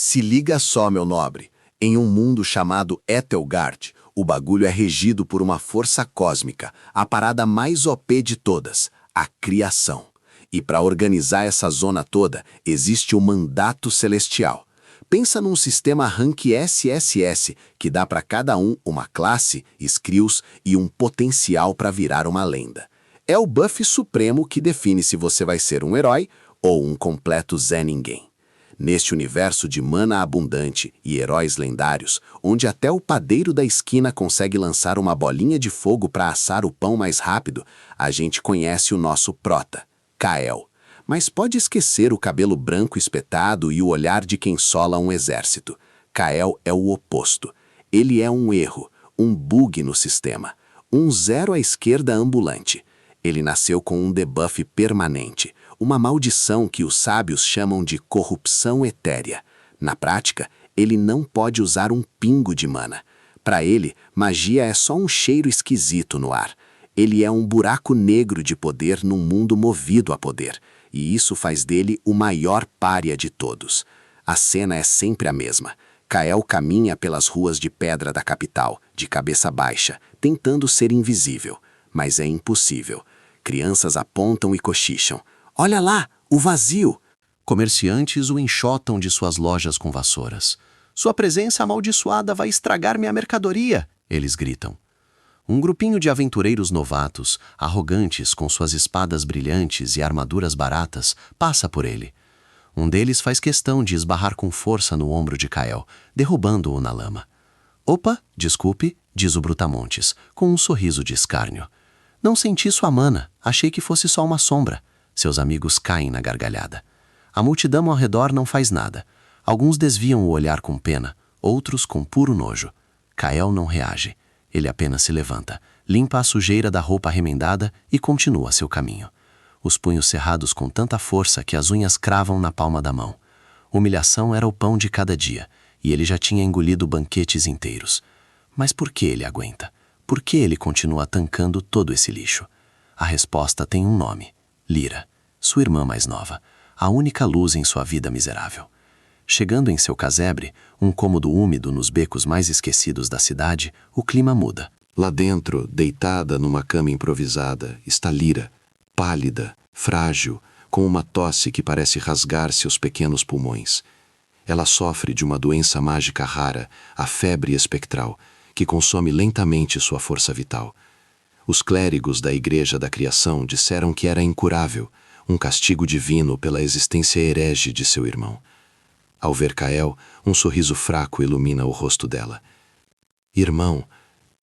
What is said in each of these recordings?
Se liga só, meu nobre. Em um mundo chamado Etelgard, o bagulho é regido por uma força cósmica, a parada mais OP de todas, a criação. E para organizar essa zona toda, existe o mandato celestial. Pensa num sistema rank SSS, que dá para cada um uma classe, skills e um potencial para virar uma lenda. É o buff supremo que define se você vai ser um herói ou um completo Zé Ninguém. Neste universo de mana abundante e heróis lendários, onde até o padeiro da esquina consegue lançar uma bolinha de fogo para assar o pão mais rápido, a gente conhece o nosso prota, Kael. Mas pode esquecer o cabelo branco espetado e o olhar de quem sola um exército. Kael é o oposto. Ele é um erro, um bug no sistema, um zero à esquerda ambulante. Ele nasceu com um debuff permanente, uma maldição que os sábios chamam de corrupção etérea. Na prática, ele não pode usar um pingo de mana. Para ele, magia é só um cheiro esquisito no ar. Ele é um buraco negro de poder num mundo movido a poder, e isso faz dele o maior pária de todos. A cena é sempre a mesma. Kael caminha pelas ruas de pedra da capital, de cabeça baixa, tentando ser invisível. Mas é impossível. Crianças apontam e cochicham. Olha lá, o vazio! Comerciantes o enxotam de suas lojas com vassouras. Sua presença amaldiçoada vai estragar minha mercadoria, eles gritam. Um grupinho de aventureiros novatos, arrogantes com suas espadas brilhantes e armaduras baratas, passa por ele. Um deles faz questão de esbarrar com força no ombro de Kael, derrubando-o na lama. Opa, desculpe, diz o Brutamontes, com um sorriso de escárnio. Não senti sua mana, achei que fosse só uma sombra. Seus amigos caem na gargalhada. A multidão ao redor não faz nada. Alguns desviam o olhar com pena, outros com puro nojo. Kael não reage. Ele apenas se levanta, limpa a sujeira da roupa remendada e continua seu caminho. Os punhos cerrados com tanta força que as unhas cravam na palma da mão. Humilhação era o pão de cada dia, e ele já tinha engolido banquetes inteiros. Mas por que ele aguenta? Por que ele continua tancando todo esse lixo? A resposta tem um nome: Lyra, sua irmã mais nova, a única luz em sua vida miserável. Chegando em seu casebre, um cômodo úmido nos becos mais esquecidos da cidade, o clima muda. Lá dentro, deitada numa cama improvisada, está Lyra, pálida, frágil, com uma tosse que parece rasgar seus pequenos pulmões. Ela sofre de uma doença mágica rara, a febre espectral, que consome lentamente sua força vital. Os clérigos da Igreja da Criação disseram que era incurável, um castigo divino pela existência herege de seu irmão. Ao ver Kael, um sorriso fraco ilumina o rosto dela. Irmão,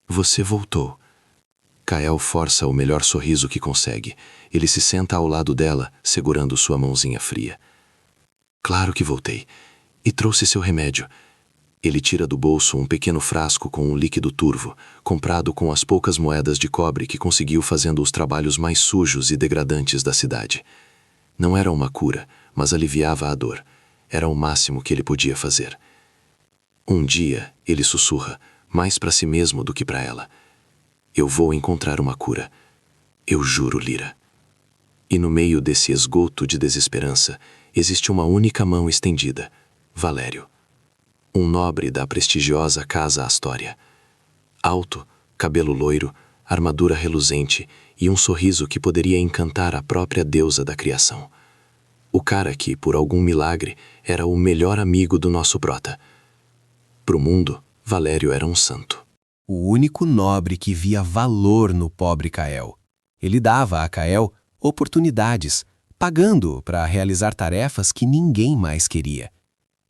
você voltou. Kael força o melhor sorriso que consegue. Ele se senta ao lado dela, segurando sua mãozinha fria. Claro que voltei. E trouxe seu remédio. Ele tira do bolso um pequeno frasco com um líquido turvo, comprado com as poucas moedas de cobre que conseguiu fazendo os trabalhos mais sujos e degradantes da cidade. Não era uma cura, mas aliviava a dor. Era o máximo que ele podia fazer. Um dia, ele sussurra, mais para si mesmo do que para ela. Eu vou encontrar uma cura. Eu juro, Lyra. E no meio desse esgoto de desesperança, existe uma única mão estendida, Valério. Um nobre da prestigiosa Casa Astória. Alto, cabelo loiro, armadura reluzente e um sorriso que poderia encantar a própria deusa da criação. O cara que, por algum milagre, era o melhor amigo do nosso prota. Pro mundo, Valério era um santo. O único nobre que via valor no pobre Kael. Ele dava a Kael oportunidades, pagando-o para realizar tarefas que ninguém mais queria.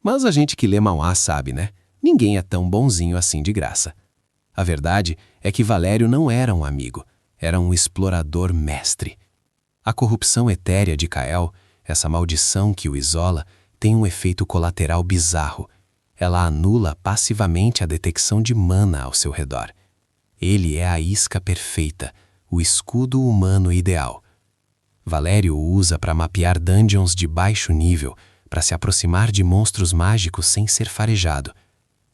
Mas a gente que lê Mauá sabe, né? Ninguém é tão bonzinho assim de graça. A verdade é que Valério não era um amigo, era um explorador mestre. A corrupção etérea de Kael, essa maldição que o isola, tem um efeito colateral bizarro. Ela anula passivamente a detecção de mana ao seu redor. Ele é a isca perfeita, o escudo humano ideal. Valério o usa para mapear dungeons de baixo nível, para se aproximar de monstros mágicos sem ser farejado.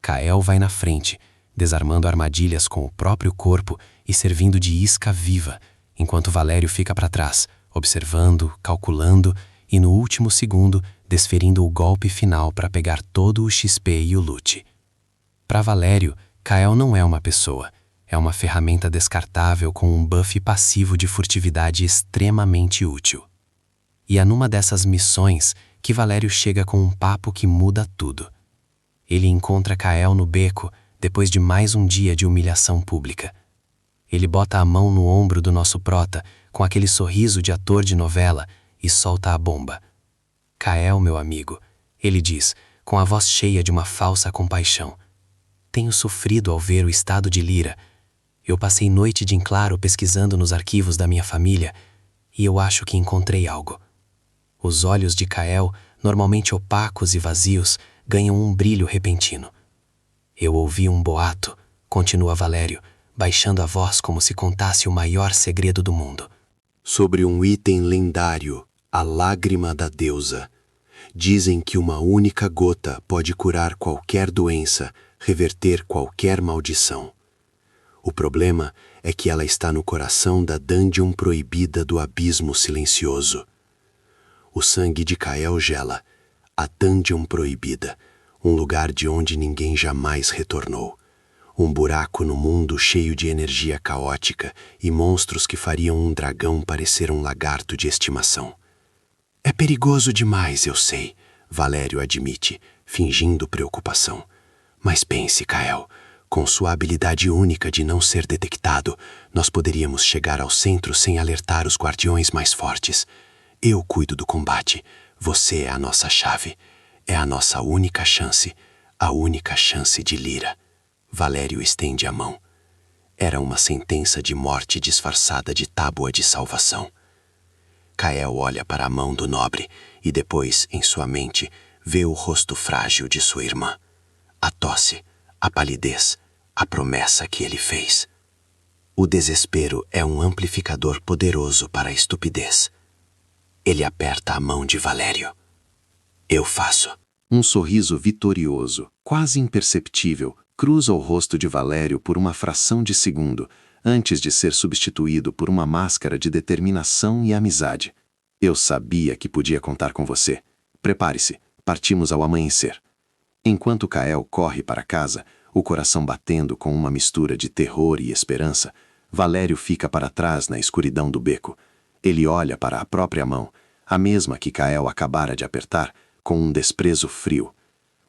Kael vai na frente, desarmando armadilhas com o próprio corpo e servindo de isca viva, enquanto Valério fica para trás, observando, calculando e, no último segundo, desferindo o golpe final para pegar todo o XP e o loot. Para Valério, Kael não é uma pessoa, é uma ferramenta descartável com um buff passivo de furtividade extremamente útil. E é numa dessas missões que Valério chega com um papo que muda tudo. Ele encontra Kael no beco depois de mais um dia de humilhação pública. Ele bota a mão no ombro do nosso prota com aquele sorriso de ator de novela e solta a bomba. Kael, meu amigo, ele diz, com a voz cheia de uma falsa compaixão. Tenho sofrido ao ver o estado de Lyra. Eu passei noite de em claro pesquisando nos arquivos da minha família e eu acho que encontrei algo. Os olhos de Kael, normalmente opacos e vazios, ganham um brilho repentino. Eu ouvi um boato, continua Valério, baixando a voz como se contasse o maior segredo do mundo. Sobre um item lendário, a lágrima da deusa. Dizem que uma única gota pode curar qualquer doença, reverter qualquer maldição. O problema é que ela está no coração da dungeon proibida do abismo silencioso. O sangue de Kael gela, a dungeon proibida, um lugar de onde ninguém jamais retornou. Um buraco no mundo cheio de energia caótica e monstros que fariam um dragão parecer um lagarto de estimação. É perigoso demais, eu sei, Valério admite, fingindo preocupação. Mas pense, Kael, com sua habilidade única de não ser detectado, nós poderíamos chegar ao centro sem alertar os guardiões mais fortes. Eu cuido do combate, você é a nossa chave. É a nossa única chance, a única chance de Lyra. Valério estende a mão. Era uma sentença de morte disfarçada de tábua de salvação. Kael olha para a mão do nobre e depois, em sua mente, vê o rosto frágil de sua irmã. A tosse, a palidez, a promessa que ele fez. O desespero é um amplificador poderoso para a estupidez. Ele aperta a mão de Valério. Eu faço. Um sorriso vitorioso, quase imperceptível, cruza o rosto de Valério por uma fração de segundo, antes de ser substituído por uma máscara de determinação e amizade. Eu sabia que podia contar com você. Prepare-se, partimos ao amanhecer. Enquanto Kael corre para casa, o coração batendo com uma mistura de terror e esperança, Valério fica para trás na escuridão do beco. Ele olha para a própria mão, a mesma que Kael acabara de apertar, com um desprezo frio.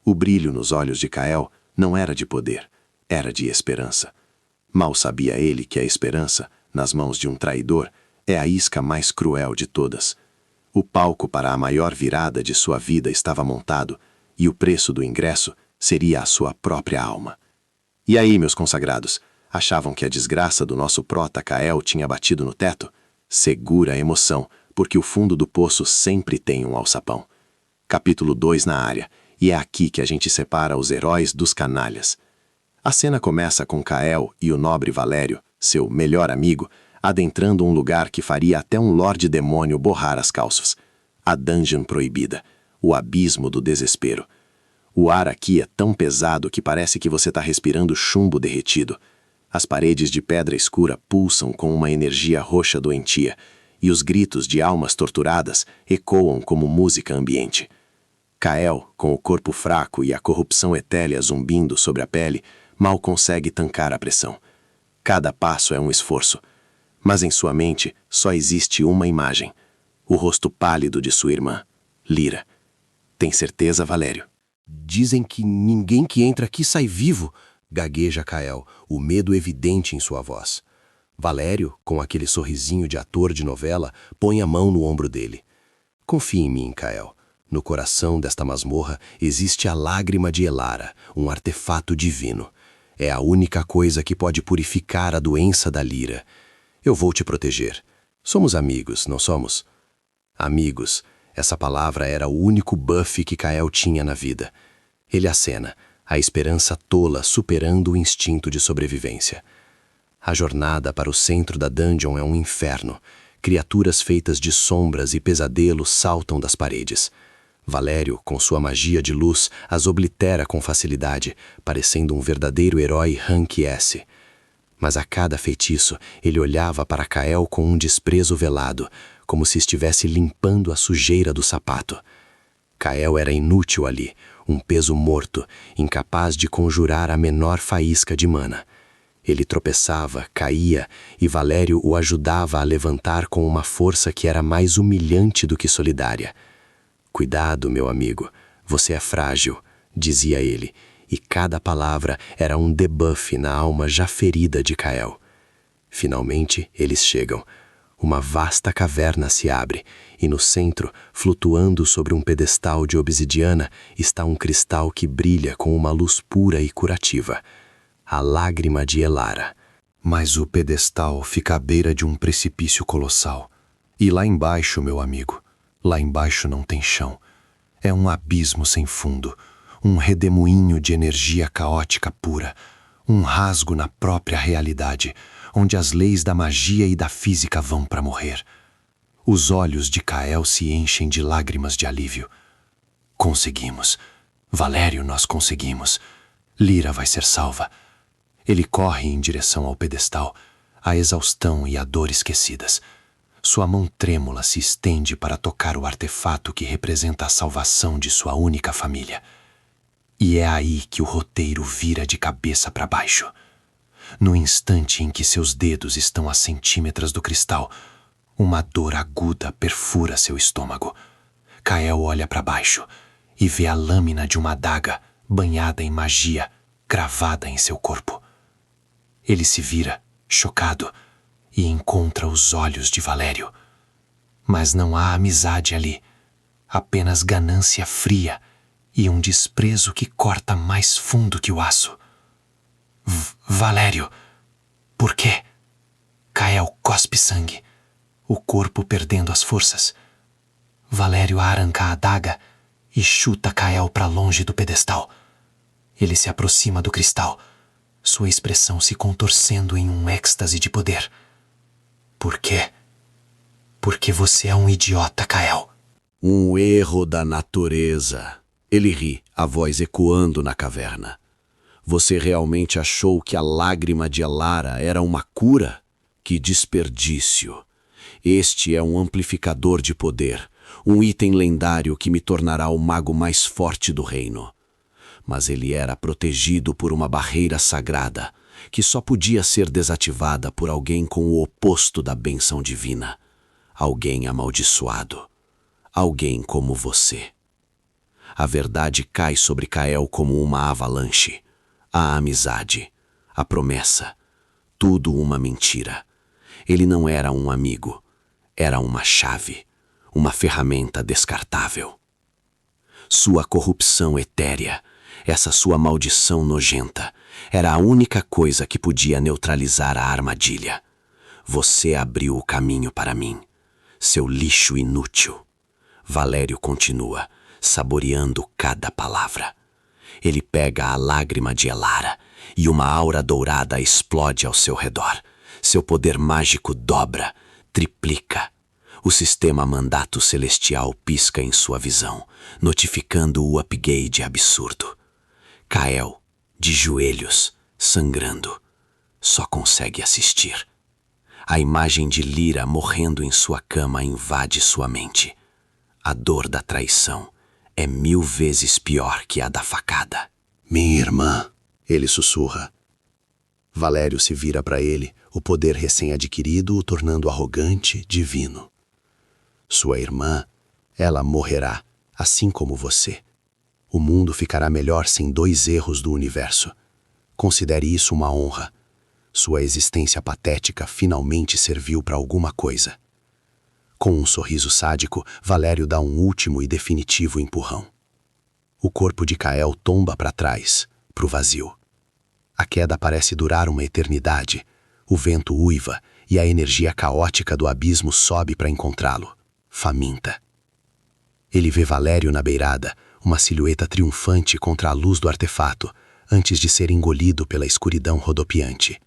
O brilho nos olhos de Kael não era de poder, era de esperança. Mal sabia ele que a esperança, nas mãos de um traidor, é a isca mais cruel de todas. O palco para a maior virada de sua vida estava montado, e o preço do ingresso seria a sua própria alma. E aí, meus consagrados, achavam que a desgraça do nosso prota Kael tinha batido no teto? Segura a emoção, porque o fundo do poço sempre tem um alçapão. Capítulo 2 na área, e é aqui que a gente separa os heróis dos canalhas. A cena começa com Kael e o nobre Valério, seu melhor amigo, adentrando um lugar que faria até um Lorde Demônio borrar as calças. A dungeon proibida, o abismo do desespero. O ar aqui é tão pesado que parece que você está respirando chumbo derretido. As paredes de pedra escura pulsam com uma energia roxa doentia, e os gritos de almas torturadas ecoam como música ambiente. Kael, com o corpo fraco e a corrupção etérea zumbindo sobre a pele, mal consegue tancar a pressão. Cada passo é um esforço. Mas em sua mente só existe uma imagem: o rosto pálido de sua irmã, Lyra. Tem certeza, Valério? Dizem que ninguém que entra aqui sai vivo, gagueja Kael, o medo evidente em sua voz. Valério, com aquele sorrisinho de ator de novela, põe a mão no ombro dele. Confie em mim, Kael. No coração desta masmorra existe a lágrima de Elara, um artefato divino. É a única coisa que pode purificar a doença da Lyra. Eu vou te proteger. Somos amigos, não somos? Amigos. Essa palavra era o único buff que Kael tinha na vida. Ele acena, a esperança tola superando o instinto de sobrevivência. A jornada para o centro da dungeon é um inferno. Criaturas feitas de sombras e pesadelos saltam das paredes. Valério, com sua magia de luz, as oblitera com facilidade, parecendo um verdadeiro herói rank S. Mas a cada feitiço, ele olhava para Kael com um desprezo velado, como se estivesse limpando a sujeira do sapato. Kael era inútil ali, um peso morto, incapaz de conjurar a menor faísca de mana. Ele tropeçava, caía, e Valério o ajudava a levantar com uma força que era mais humilhante do que solidária. Cuidado, meu amigo, você é frágil, dizia ele, e cada palavra era um debuff na alma já ferida de Kael. Finalmente, eles chegam. Uma vasta caverna se abre, e no centro, flutuando sobre um pedestal de obsidiana, está um cristal que brilha com uma luz pura e curativa. A lágrima de Elara. Mas o pedestal fica à beira de um precipício colossal. E lá embaixo, meu amigo, lá embaixo não tem chão. É um abismo sem fundo, um redemoinho de energia caótica pura, um rasgo na própria realidade, onde as leis da magia e da física vão para morrer. Os olhos de Kael se enchem de lágrimas de alívio. Conseguimos. Valério, nós conseguimos. Lyra vai ser salva. Ele corre em direção ao pedestal, a exaustão e a dor esquecidas. Sua mão trêmula se estende para tocar o artefato que representa a salvação de sua única família. E é aí que o roteiro vira de cabeça para baixo. No instante em que seus dedos estão a centímetros do cristal, uma dor aguda perfura seu estômago. Kael olha para baixo e vê a lâmina de uma adaga banhada em magia, gravada em seu corpo. Ele se vira, chocado, e encontra os olhos de Valério. Mas não há amizade ali, apenas ganância fria e um desprezo que corta mais fundo que o aço. Valério, por quê? Kael cospe sangue, o corpo perdendo as forças. Valério arranca a adaga e chuta Kael para longe do pedestal. Ele se aproxima do cristal, sua expressão se contorcendo em um êxtase de poder. Por quê? Porque você é um idiota, Kael. Um erro da natureza. Ele ri, a voz ecoando na caverna. Você realmente achou que a lágrima de Elara era uma cura? Que desperdício! Este é um amplificador de poder, um item lendário que me tornará o mago mais forte do reino. Mas ele era protegido por uma barreira sagrada, que só podia ser desativada por alguém com o oposto da bênção divina. Alguém amaldiçoado. Alguém como você. A verdade cai sobre Kael como uma avalanche. A amizade, a promessa, tudo uma mentira. Ele não era um amigo, era uma chave, uma ferramenta descartável. Sua corrupção etérea, essa sua maldição nojenta, era a única coisa que podia neutralizar a armadilha. Você abriu o caminho para mim, seu lixo inútil. Valério continua, saboreando cada palavra. Ele pega a lágrima de Elara e uma aura dourada explode ao seu redor. Seu poder mágico dobra, triplica. O sistema mandato celestial pisca em sua visão, notificando o upgrade absurdo. Kael, de joelhos, sangrando, só consegue assistir. A imagem de Lyra morrendo em sua cama invade sua mente. A dor da traição é 1000 vezes pior que a da facada. Minha irmã, ele sussurra. Valério se vira para ele, o poder recém-adquirido o tornando arrogante, divino. Sua irmã, ela morrerá, assim como você. O mundo ficará melhor sem 2 erros do universo. Considere isso uma honra. Sua existência patética finalmente serviu para alguma coisa. Com um sorriso sádico, Valério dá um último e definitivo empurrão. O corpo de Kael tomba para trás, para o vazio. A queda parece durar uma eternidade. O vento uiva e a energia caótica do abismo sobe para encontrá-lo, faminta. Ele vê Valério na beirada, uma silhueta triunfante contra a luz do artefato, antes de ser engolido pela escuridão rodopiante.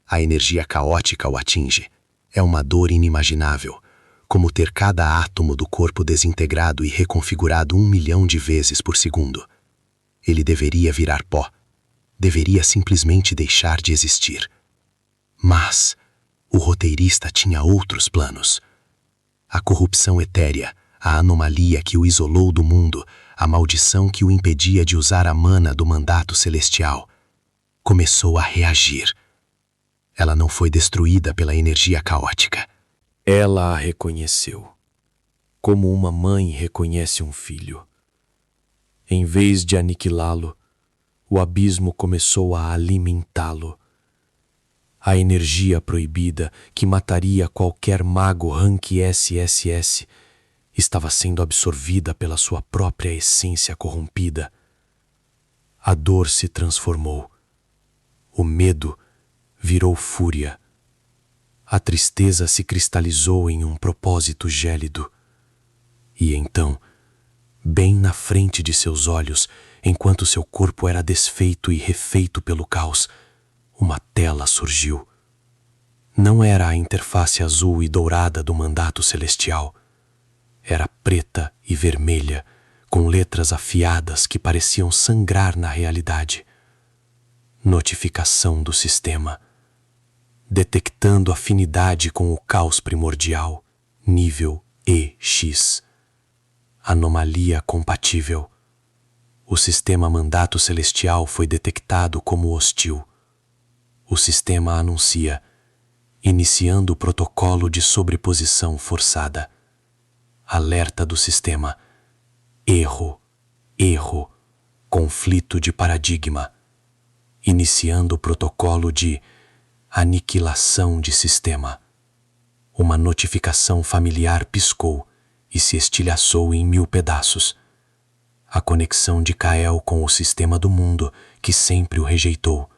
A energia caótica o atinge. É uma dor inimaginável, como ter cada átomo do corpo desintegrado e reconfigurado 1 milhão de vezes por segundo. Ele deveria virar pó. Deveria simplesmente deixar de existir. Mas o roteirista tinha outros planos. A corrupção etérea, a anomalia que o isolou do mundo, a maldição que o impedia de usar a mana do mandato celestial, começou a reagir. Ela não foi destruída pela energia caótica. Ela a reconheceu, como uma mãe reconhece um filho. Em vez de aniquilá-lo, o abismo começou a alimentá-lo. A energia proibida, que mataria qualquer mago rank SSS, estava sendo absorvida pela sua própria essência corrompida. A dor se transformou. O medo virou fúria. A tristeza se cristalizou em um propósito gélido. E então, bem na frente de seus olhos, enquanto seu corpo era desfeito e refeito pelo caos, uma tela surgiu. Não era a interface azul e dourada do mandato celestial. Era preta e vermelha, com letras afiadas que pareciam sangrar na realidade. Notificação do sistema. Detectando afinidade com o caos primordial, nível EX. Anomalia compatível. O sistema mandato celestial foi detectado como hostil. O sistema anuncia, iniciando o protocolo de sobreposição forçada. Alerta do sistema. Erro, erro, conflito de paradigma. Iniciando o protocolo de aniquilação de sistema. Uma notificação familiar piscou e se estilhaçou em 1000 pedaços. A conexão de Kael com o sistema do mundo, que sempre o rejeitou,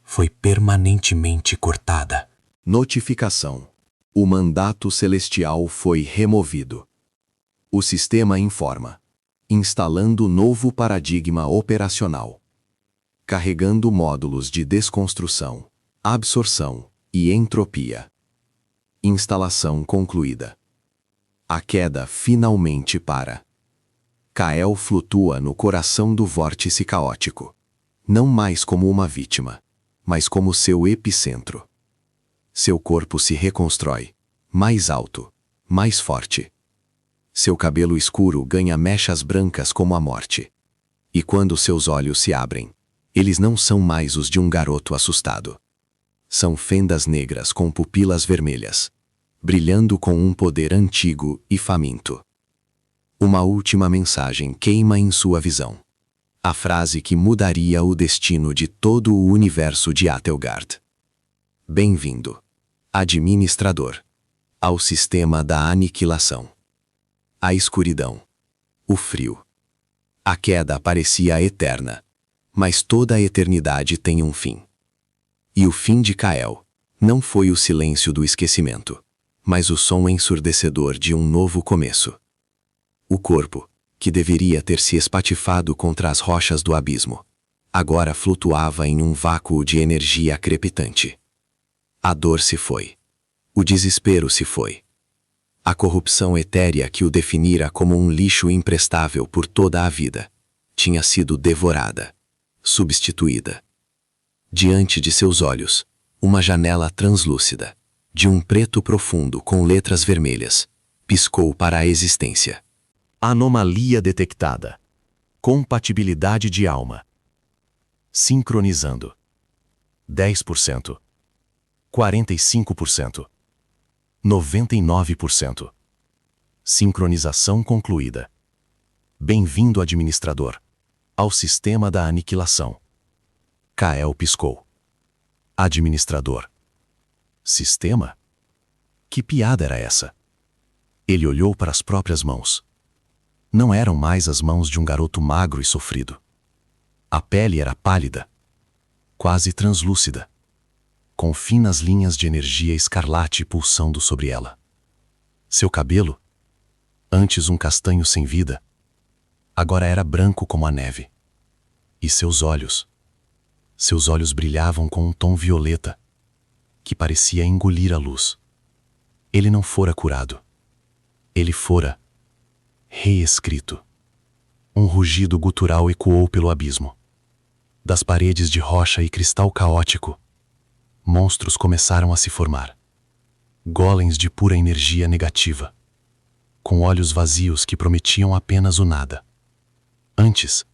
foi permanentemente cortada. Notificação. O mandato celestial foi removido. O sistema informa. Instalando novo paradigma operacional. Carregando módulos de desconstrução, absorção e entropia. Instalação concluída. A queda finalmente para. Kael flutua no coração do vórtice caótico. Não mais como uma vítima, mas como seu epicentro. Seu corpo se reconstrói, mais alto, mais forte. Seu cabelo escuro ganha mechas brancas como a morte. E quando seus olhos se abrem, eles não são mais os de um garoto assustado. São fendas negras com pupilas vermelhas, brilhando com um poder antigo e faminto. Uma última mensagem queima em sua visão. A frase que mudaria o destino de todo o universo de Atelgard. Bem-vindo, administrador, ao sistema da aniquilação. A escuridão, o frio. A queda parecia eterna, mas toda a eternidade tem um fim. E o fim de Kael não foi o silêncio do esquecimento, mas o som ensurdecedor de um novo começo. O corpo, que deveria ter se espatifado contra as rochas do abismo, agora flutuava em um vácuo de energia crepitante. A dor se foi. O desespero se foi. A corrupção etérea que o definira como um lixo imprestável por toda a vida tinha sido devorada, substituída. Diante de seus olhos, uma janela translúcida, de um preto profundo com letras vermelhas, piscou para a existência. Anomalia detectada. Compatibilidade de alma. Sincronizando. 10%. 45%. 99%. Sincronização concluída. Bem-vindo, administrador, ao sistema da aniquilação. Kael piscou. Administrador. Sistema? Que piada era essa? Ele olhou para as próprias mãos. Não eram mais as mãos de um garoto magro e sofrido. A pele era pálida, quase translúcida, com finas linhas de energia escarlate pulsando sobre ela. Seu cabelo, antes um castanho sem vida, agora era branco como a neve. E seus olhos brilhavam com um tom violeta, que parecia engolir a luz. Ele não fora curado. Ele fora reescrito. Um rugido gutural ecoou pelo abismo. Das paredes de rocha e cristal caótico, monstros começaram a se formar. Golems de pura energia negativa. com olhos vazios que prometiam apenas o nada. Antes,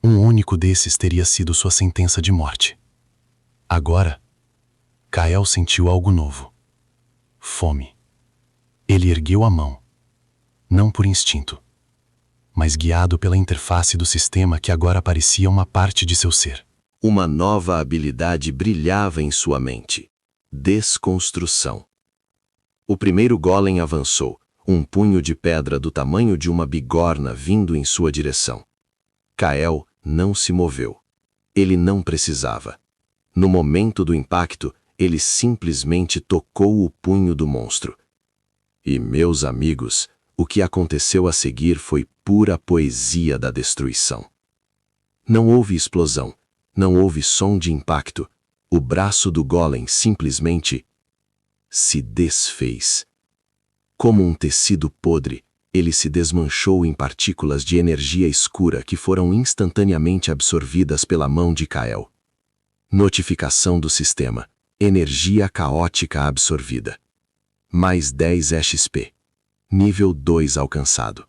um único desses teria sido sua sentença de morte. Agora, Kael sentiu algo novo. Fome. Ele ergueu a mão, não por instinto, mas guiado pela interface do sistema que agora parecia uma parte de seu ser. Uma nova habilidade brilhava em sua mente. Desconstrução. O primeiro golem avançou, um punho de pedra do tamanho de uma bigorna vindo em sua direção. Kael não se moveu. Ele não precisava. No momento do impacto, ele simplesmente tocou o punho do monstro. E, meus amigos, o que aconteceu a seguir foi pura poesia da destruição. Não houve explosão, não houve som de impacto. O braço do golem simplesmente se desfez. Como um tecido podre, ele se desmanchou em partículas de energia escura que foram instantaneamente absorvidas pela mão de Kael. Notificação do sistema. Energia caótica absorvida. Mais 10 XP. Nível 2 alcançado.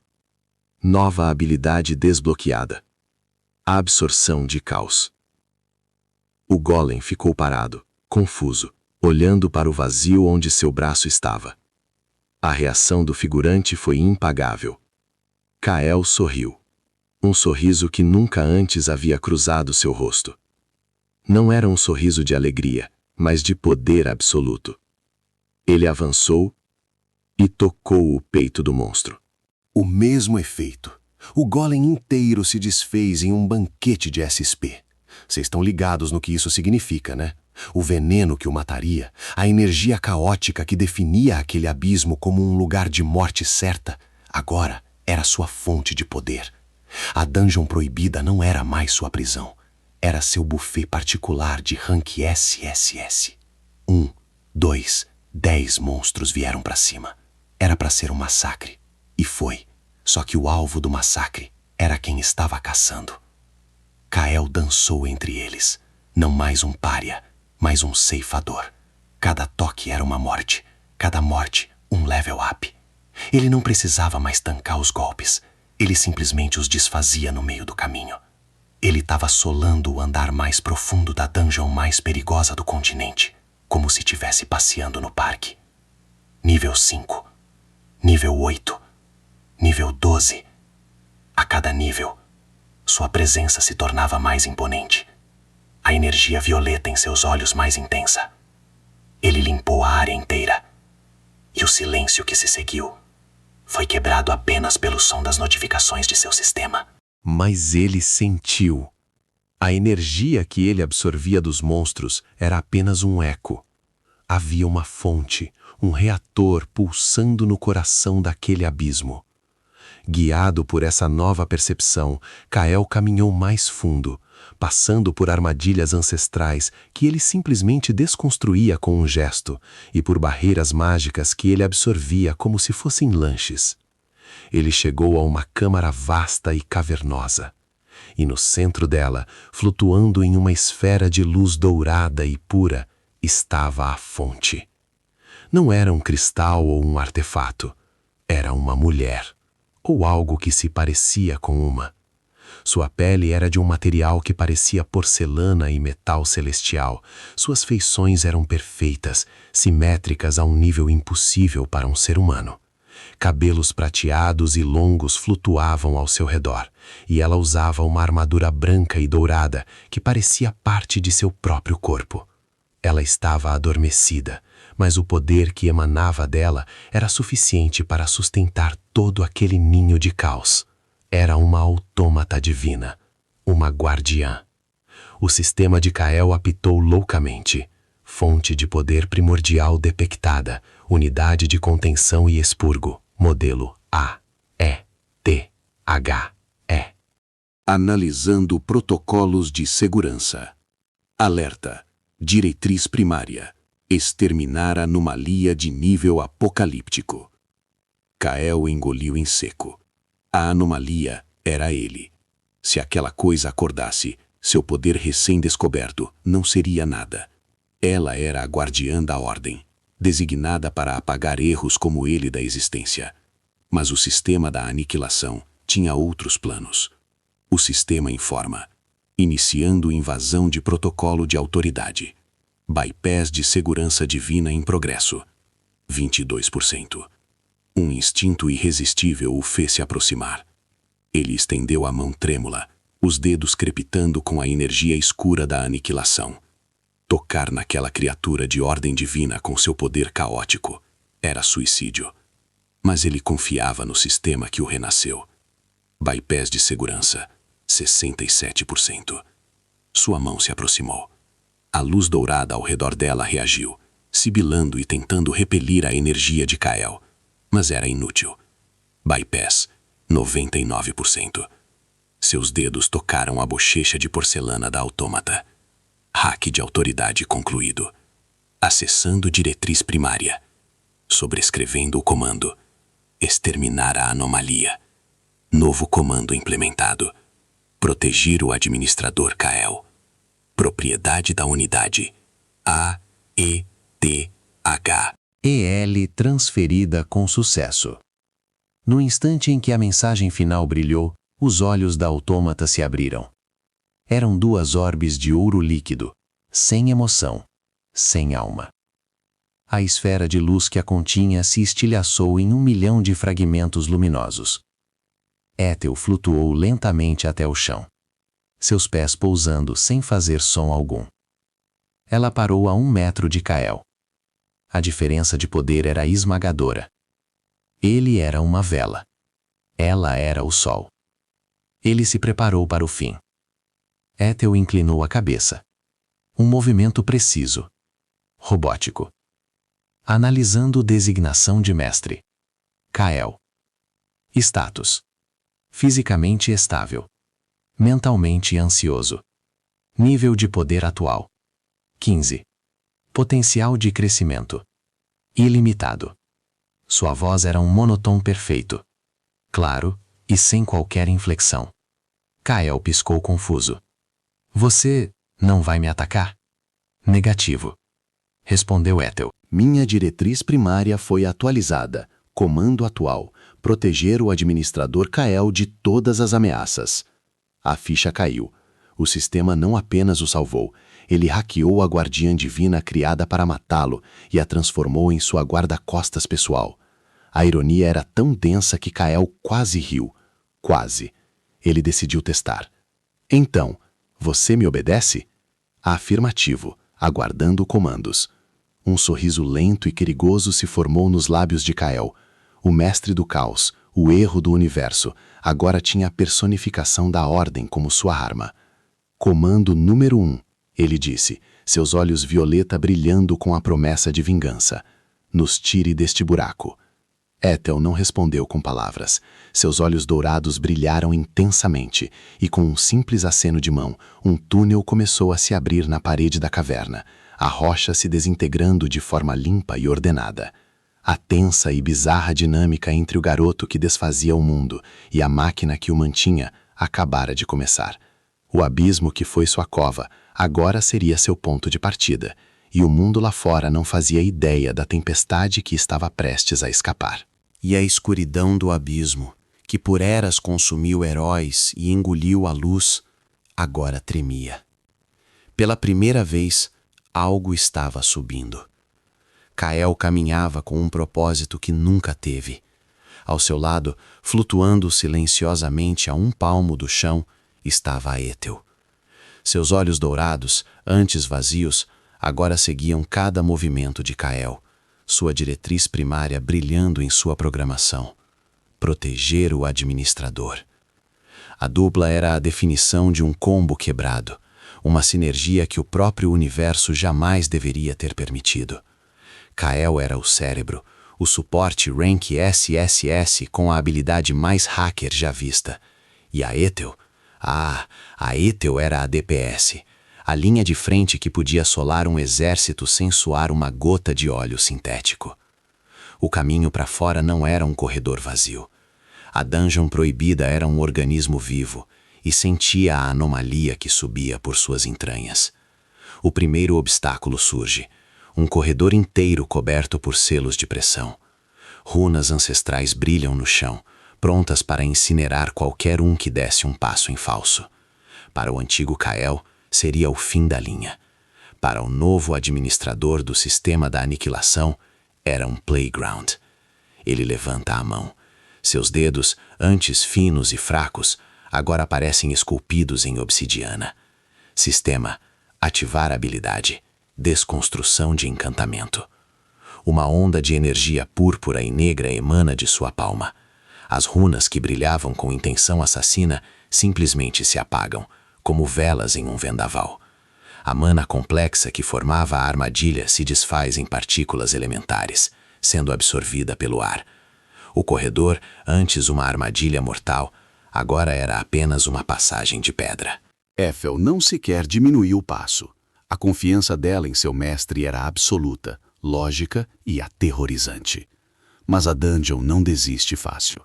Nova habilidade desbloqueada. Absorção de caos. O golem ficou parado, confuso, olhando para o vazio onde seu braço estava. A reação do figurante foi impagável. Kael sorriu. Um sorriso que nunca antes havia cruzado seu rosto. Não era um sorriso de alegria, mas de poder absoluto. Ele avançou e tocou o peito do monstro. O mesmo efeito. O golem inteiro se desfez em um banquete de SSP. Vocês estão ligados no que isso significa, né? O veneno que o mataria, a energia caótica que definia aquele abismo como um lugar de morte certa, agora era sua fonte de poder. A dungeon proibida não era mais sua prisão. Era seu buffet particular de rank SSS. 1, 2, 10 monstros vieram para cima. Era para ser um massacre. E foi. Só que o alvo do massacre era quem estava caçando. Kael dançou entre eles. Não mais um pária, mas um ceifador. Cada toque era uma morte. Cada morte, um level up. Ele não precisava mais tancar os golpes. Ele simplesmente os desfazia no meio do caminho. Ele estava solando o andar mais profundo da dungeon mais perigosa do continente, como se estivesse passeando no parque. Nível 5. Nível 8. Nível 12. A cada nível, sua presença se tornava mais imponente. A energia violeta em seus olhos mais intensa. Ele limpou a área inteira. E o silêncio que se seguiu foi quebrado apenas pelo som das notificações de seu sistema. Mas ele sentiu. A energia que ele absorvia dos monstros era apenas um eco. Havia uma fonte, um reator pulsando no coração daquele abismo. Guiado por essa nova percepção, Kael caminhou mais fundo, passando por armadilhas ancestrais que ele simplesmente desconstruía com um gesto e por barreiras mágicas que ele absorvia como se fossem lanches. Ele chegou a uma câmara vasta e cavernosa, e no centro dela, flutuando em uma esfera de luz dourada e pura, estava a fonte. Não era um cristal ou um artefato, era uma mulher, ou algo que se parecia com uma. Sua pele era de um material que parecia porcelana e metal celestial. Suas feições eram perfeitas, simétricas a um nível impossível para um ser humano. Cabelos prateados e longos flutuavam ao seu redor, e ela usava uma armadura branca e dourada que parecia parte de seu próprio corpo. Ela estava adormecida, mas o poder que emanava dela era suficiente para sustentar todo aquele ninho de caos. Era uma autômata divina, uma guardiã. O sistema de Kael apitou loucamente. Fonte de poder primordial depectada, unidade de contenção e expurgo, modelo AETHE. Analisando protocolos de segurança. Alerta. Diretriz primária. Exterminar anomalia de nível apocalíptico. Kael engoliu em seco. A anomalia era ele. Se aquela coisa acordasse, seu poder recém-descoberto não seria nada. Ela era a guardiã da ordem, designada para apagar erros como ele da existência. Mas o sistema da aniquilação tinha outros planos. O sistema informa, iniciando invasão de protocolo de autoridade. Bypass de segurança divina em progresso. 22%. Um instinto irresistível o fez se aproximar. Ele estendeu a mão trêmula, os dedos crepitando com a energia escura da aniquilação. Tocar naquela criatura de ordem divina com seu poder caótico era suicídio. Mas ele confiava no sistema que o renasceu. Bypass de segurança, 67%. Sua mão se aproximou. A luz dourada ao redor dela reagiu, sibilando e tentando repelir a energia de Kael, mas era inútil. Bypass, 99%. Seus dedos tocaram a bochecha de porcelana da autômata. Hack de autoridade concluído. Acessando diretriz primária. Sobrescrevendo o comando. Exterminar a anomalia. Novo comando implementado. Proteger o administrador Kael. Propriedade da unidade. A-E-T-H. EL transferida com sucesso. No instante em que a mensagem final brilhou, os olhos da autômata se abriram. Eram duas orbes de ouro líquido, sem emoção, sem alma. A esfera de luz que a continha se estilhaçou em 1 milhão de fragmentos luminosos. Ethel flutuou lentamente até o chão, seus pés pousando sem fazer som algum. Ela parou a 1 metro de Kael. A diferença de poder era esmagadora. Ele era uma vela. Ela era o sol. Ele se preparou para o fim. Ethel inclinou a cabeça. Um movimento preciso. Robótico. Analisando designação de mestre. Kael. Status. Fisicamente estável. Mentalmente ansioso. Nível de poder atual. 15. Potencial de crescimento. Ilimitado. Sua voz era um monotom perfeito. Claro, e sem qualquer inflexão. Kael piscou confuso. Você não vai me atacar? Negativo. Respondeu Ethel. Minha diretriz primária foi atualizada. Comando atual. Proteger o administrador Kael de todas as ameaças. A ficha caiu. O sistema não apenas o salvou, ele hackeou a guardiã divina criada para matá-lo e a transformou em sua guarda-costas pessoal. A ironia era tão densa que Kael quase riu. Quase. Ele decidiu testar. Então, você me obedece? Afirmativo, aguardando comandos. Um sorriso lento e perigoso se formou nos lábios de Kael. O mestre do caos, o erro do universo, agora tinha a personificação da ordem como sua arma. Comando número 1, ele disse, seus olhos violeta brilhando com a promessa de vingança. Nos tire deste buraco. Ethel não respondeu com palavras. Seus olhos dourados brilharam intensamente, e com um simples aceno de mão, um túnel começou a se abrir na parede da caverna, a rocha se desintegrando de forma limpa e ordenada. A tensa e bizarra dinâmica entre o garoto que desfazia o mundo e a máquina que o mantinha acabara de começar. O abismo que foi sua cova agora seria seu ponto de partida, e o mundo lá fora não fazia ideia da tempestade que estava prestes a escapar. E a escuridão do abismo, que por eras consumiu heróis e engoliu a luz, agora tremia. Pela primeira vez, algo estava subindo. Kael caminhava com um propósito que nunca teve. Ao seu lado, flutuando silenciosamente a 1 palmo do chão, estava a Ethel. Seus olhos dourados, antes vazios, agora seguiam cada movimento de Kael, sua diretriz primária brilhando em sua programação. Proteger o administrador. A dupla era a definição de um combo quebrado, uma sinergia que o próprio universo jamais deveria ter permitido. Kael era o cérebro, o suporte Rank SSS com a habilidade mais hacker já vista. E a Ethel? A Ethel era a DPS, a linha de frente que podia assolar um exército sem suar uma gota de óleo sintético. O caminho para fora não era um corredor vazio. A dungeon proibida era um organismo vivo e sentia a anomalia que subia por suas entranhas. O primeiro obstáculo surge, um corredor inteiro coberto por selos de pressão. Runas ancestrais brilham no chão, prontas para incinerar qualquer um que desse um passo em falso. Para o antigo Kael, seria o fim da linha. Para o novo administrador do sistema da aniquilação, era um playground. Ele levanta a mão. Seus dedos, antes finos e fracos, agora parecem esculpidos em obsidiana. Sistema: ativar habilidade. Desconstrução de encantamento. Uma onda de energia púrpura e negra emana de sua palma. As runas que brilhavam com intenção assassina simplesmente se apagam, como velas em um vendaval. A mana complexa que formava a armadilha se desfaz em partículas elementares, sendo absorvida pelo ar. O corredor, antes uma armadilha mortal, agora era apenas uma passagem de pedra. Ethel não sequer diminuiu o passo. A confiança dela em seu mestre era absoluta, lógica e aterrorizante. Mas a dungeon não desiste fácil.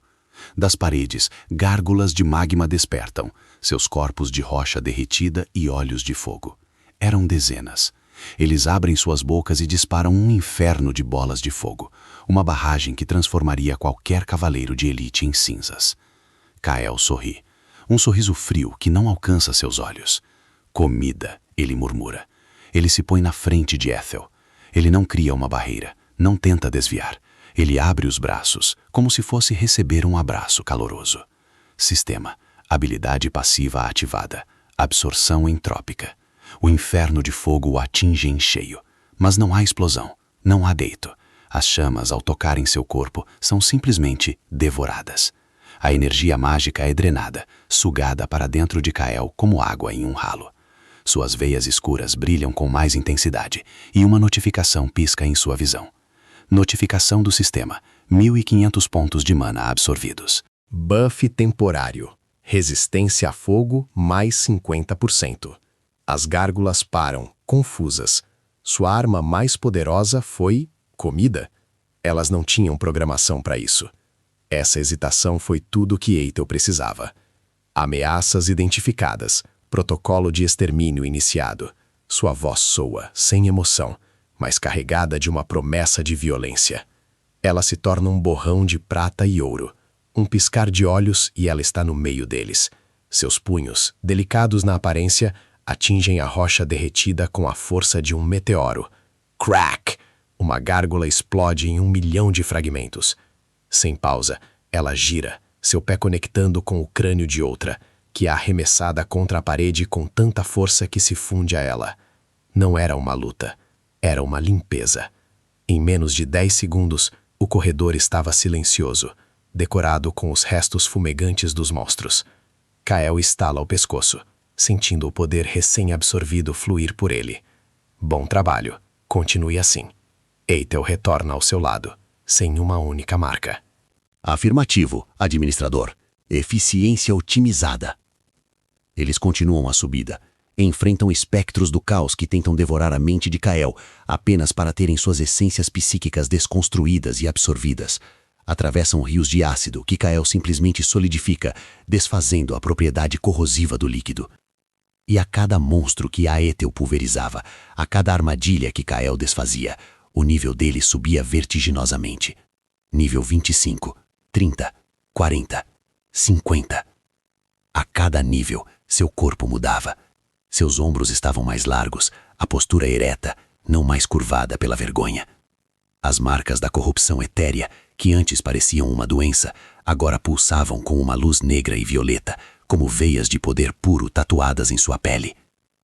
Das paredes, gárgulas de magma despertam, seus corpos de rocha derretida e olhos de fogo. Eram dezenas. Eles abrem suas bocas e disparam um inferno de bolas de fogo, uma barragem que transformaria qualquer cavaleiro de elite em cinzas. Kael sorri. Um sorriso frio que não alcança seus olhos. Comida, ele murmura. Ele se põe na frente de Ethel. Ele não cria uma barreira, não tenta desviar. Ele abre os braços, como se fosse receber um abraço caloroso. Sistema: habilidade passiva ativada. Absorção entrópica. O inferno de fogo o atinge em cheio. Mas não há explosão, não há deito. As chamas, ao tocarem seu corpo, são simplesmente devoradas. A energia mágica é drenada, sugada para dentro de Kael como água em um ralo. Suas veias escuras brilham com mais intensidade e uma notificação pisca em sua visão. Notificação do sistema: 1.500 pontos de mana absorvidos. Buff temporário. Resistência a fogo mais 50%. As gárgulas param, confusas. Sua arma mais poderosa foi comida. Elas não tinham programação para isso. Essa hesitação foi tudo que Eitel precisava. Ameaças identificadas. Protocolo de extermínio iniciado. Sua voz soa, sem emoção, mas carregada de uma promessa de violência. Ela se torna um borrão de prata e ouro. Um piscar de olhos e ela está no meio deles. Seus punhos, delicados na aparência, atingem a rocha derretida com a força de um meteoro. Crack! Uma gárgula explode em 1 milhão de fragmentos. Sem pausa, ela gira, seu pé conectando com o crânio de outra, que é arremessada contra a parede com tanta força que se funde a ela. Não era uma luta, era uma limpeza. Em menos de 10 segundos, o corredor estava silencioso, decorado com os restos fumegantes dos monstros. Kael estala o pescoço, sentindo o poder recém-absorvido fluir por ele. Bom trabalho, continue assim. Eitel retorna ao seu lado, sem uma única marca. Afirmativo, administrador. Eficiência otimizada. Eles continuam a subida. Enfrentam espectros do caos que tentam devorar a mente de Kael apenas para terem suas essências psíquicas desconstruídas e absorvidas. Atravessam rios de ácido que Kael simplesmente solidifica, desfazendo a propriedade corrosiva do líquido. E a cada monstro que Aethel pulverizava, a cada armadilha que Kael desfazia, o nível dele subia vertiginosamente. Nível 25, 30, 40, 50. A cada nível, seu corpo mudava. Seus ombros estavam mais largos, a postura ereta, não mais curvada pela vergonha. As marcas da corrupção etérea, que antes pareciam uma doença, agora pulsavam com uma luz negra e violeta, como veias de poder puro tatuadas em sua pele.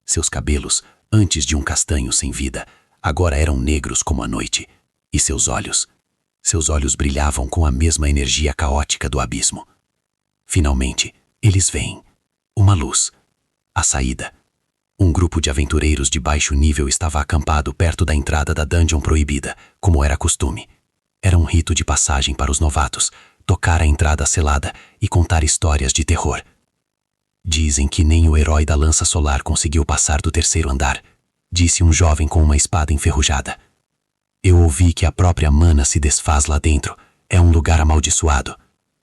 Seus cabelos, antes de um castanho sem vida, agora eram negros como a noite. E seus olhos brilhavam com a mesma energia caótica do abismo. Finalmente, eles veem uma luz. A saída. Um grupo de aventureiros de baixo nível estava acampado perto da entrada da dungeon proibida, como era costume. Era um rito de passagem para os novatos, tocar a entrada selada e contar histórias de terror. Dizem que nem o herói da lança solar conseguiu passar do 3º andar, disse um jovem com uma espada enferrujada. Eu ouvi que a própria mana se desfaz lá dentro. É um lugar amaldiçoado,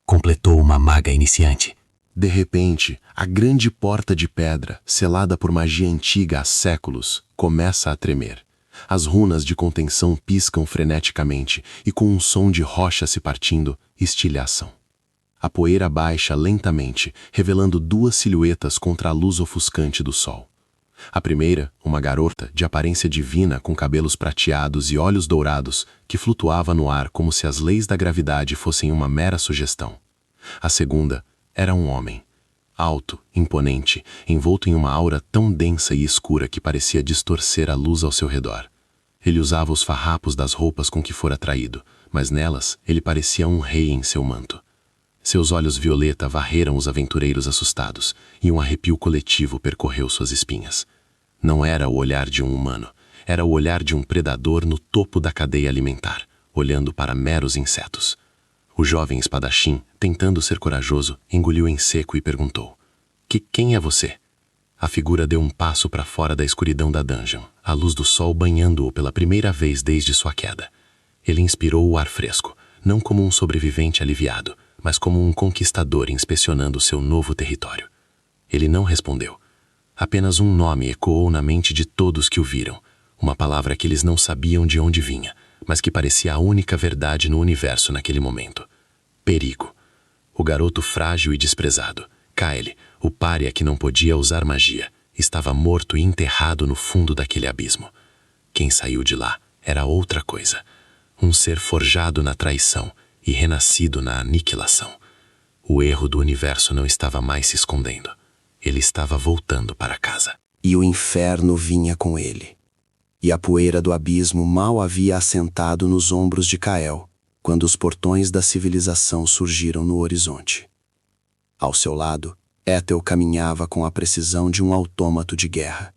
completou uma maga iniciante. De repente, a grande porta de pedra, selada por magia antiga há séculos, começa a tremer. As runas de contenção piscam freneticamente e, com um som de rocha se partindo, estilhaçam. A poeira baixa lentamente, revelando duas silhuetas contra a luz ofuscante do sol. A primeira, uma garota de aparência divina com cabelos prateados e olhos dourados, que flutuava no ar como se as leis da gravidade fossem uma mera sugestão. A segunda era um homem, alto, imponente, envolto em uma aura tão densa e escura que parecia distorcer a luz ao seu redor. Ele usava os farrapos das roupas com que fora traído, mas nelas ele parecia um rei em seu manto. Seus olhos violeta varreram os aventureiros assustados, e um arrepio coletivo percorreu suas espinhas. Não era o olhar de um humano, era o olhar de um predador no topo da cadeia alimentar, olhando para meros insetos. O jovem espadachim, tentando ser corajoso, engoliu em seco e perguntou: Quem é você? A figura deu um passo para fora da escuridão da dungeon, a luz do sol banhando-o pela primeira vez desde sua queda. Ele inspirou o ar fresco, não como um sobrevivente aliviado, mas como um conquistador inspecionando seu novo território. Ele não respondeu. Apenas um nome ecoou na mente de todos que o viram, uma palavra que eles não sabiam de onde vinha, mas que parecia a única verdade no universo naquele momento. Perigo. O garoto frágil e desprezado, Kyle, o pária que não podia usar magia, estava morto e enterrado no fundo daquele abismo. Quem saiu de lá era outra coisa. Um ser forjado na traição e renascido na aniquilação. O erro do universo não estava mais se escondendo. Ele estava voltando para casa. E o inferno vinha com ele. E a poeira do abismo mal havia assentado nos ombros de Kael, quando os portões da civilização surgiram no horizonte. Ao seu lado, Ethel caminhava com a precisão de um autômato de guerra.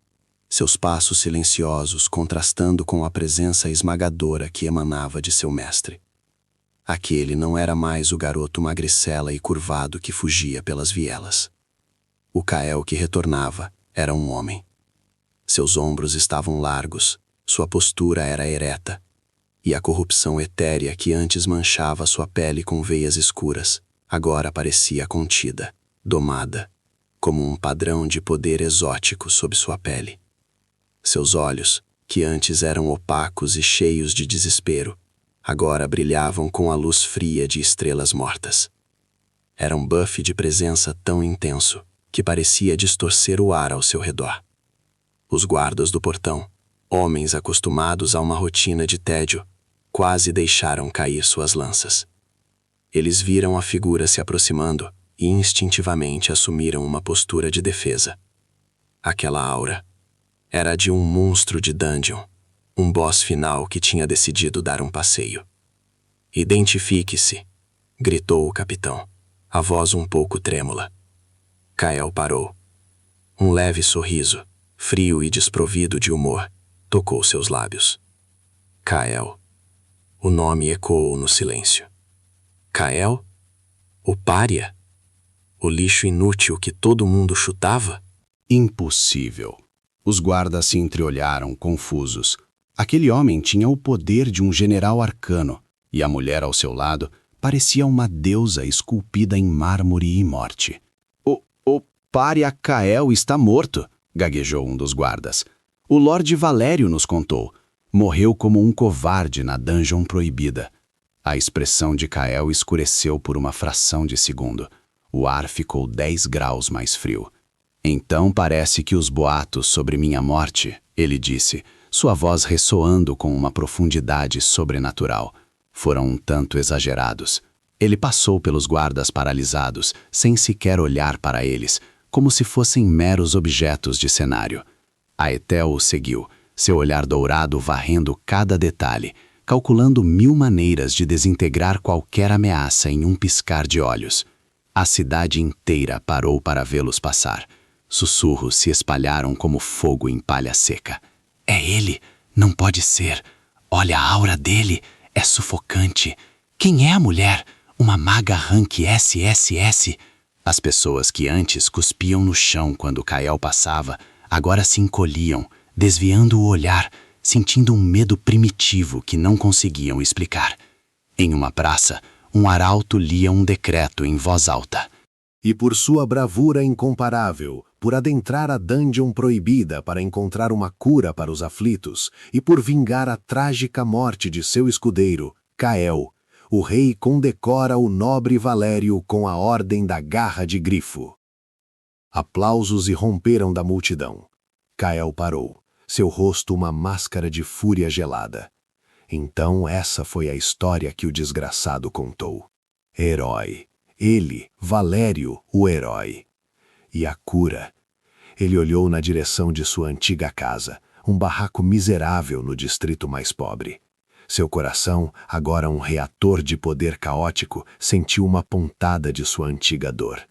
Seus passos silenciosos contrastando com a presença esmagadora que emanava de seu mestre. Aquele não era mais o garoto magricela e curvado que fugia pelas vielas. O Kael que retornava era um homem. Seus ombros estavam largos, sua postura era ereta, e a corrupção etérea que antes manchava sua pele com veias escuras, agora parecia contida, domada, como um padrão de poder exótico sob sua pele. Seus olhos, que antes eram opacos e cheios de desespero, agora brilhavam com a luz fria de estrelas mortas. Era um buff de presença tão intenso que parecia distorcer o ar ao seu redor. Os guardas do portão, homens acostumados a uma rotina de tédio, quase deixaram cair suas lanças. Eles viram a figura se aproximando e instintivamente assumiram uma postura de defesa. Aquela aura era a de um monstro de dungeon, um boss final que tinha decidido dar um passeio. "Identifique-se", gritou o capitão, a voz um pouco trêmula. Kael parou. Um leve sorriso, frio e desprovido de humor, tocou seus lábios. Kael. O nome ecoou no silêncio. Kael? O pária? O lixo inútil que todo mundo chutava? Impossível. Os guardas se entreolharam, confusos. Aquele homem tinha o poder de um general arcano, e a mulher ao seu lado parecia uma deusa esculpida em mármore e morte. O pária Kael está morto", gaguejou um dos guardas. "O Lorde Valério nos contou. Morreu como um covarde na dungeon proibida." A expressão de Kael escureceu por uma fração de segundo. O ar ficou 10 graus mais frio. "Então parece que os boatos sobre minha morte", ele disse, sua voz ressoando com uma profundidade sobrenatural, "foram um tanto exagerados." Ele passou pelos guardas paralisados, sem sequer olhar para eles, como se fossem meros objetos de cenário. A Ethel o seguiu, seu olhar dourado varrendo cada detalhe, calculando 1000 maneiras de desintegrar qualquer ameaça em um piscar de olhos. A cidade inteira parou para vê-los passar. Sussurros se espalharam como fogo em palha seca. "É ele! Não pode ser! Olha a aura dele! É sufocante! Quem é a mulher? Uma maga rank SSS?" As pessoas que antes cuspiam no chão quando Kael passava, agora se encolhiam, desviando o olhar, sentindo um medo primitivo que não conseguiam explicar. Em uma praça, um arauto lia um decreto em voz alta. "E por sua bravura incomparável, por adentrar a dungeon proibida para encontrar uma cura para os aflitos e por vingar a trágica morte de seu escudeiro, Cael, o rei condecora o nobre Valério com a Ordem da Garra de Grifo. Aplausos irromperam da multidão. Cael parou, seu rosto uma máscara de fúria gelada. Então essa foi a história que o desgraçado contou. Herói. Ele, Valério, o herói. E a cura? Ele olhou na direção de sua antiga casa, um barraco miserável no distrito mais pobre. Seu coração, agora um reator de poder caótico, sentiu uma pontada de sua antiga dor.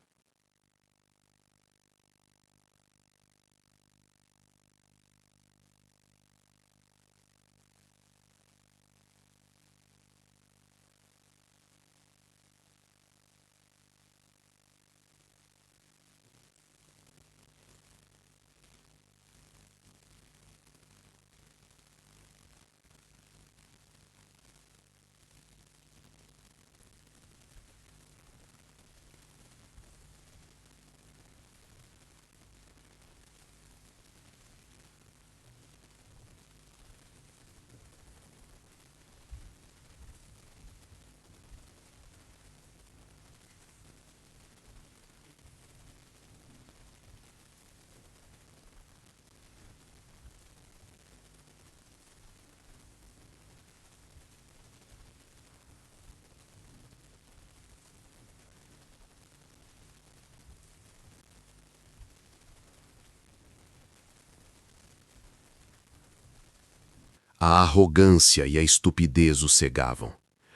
A arrogância e a estupidez o cegavam.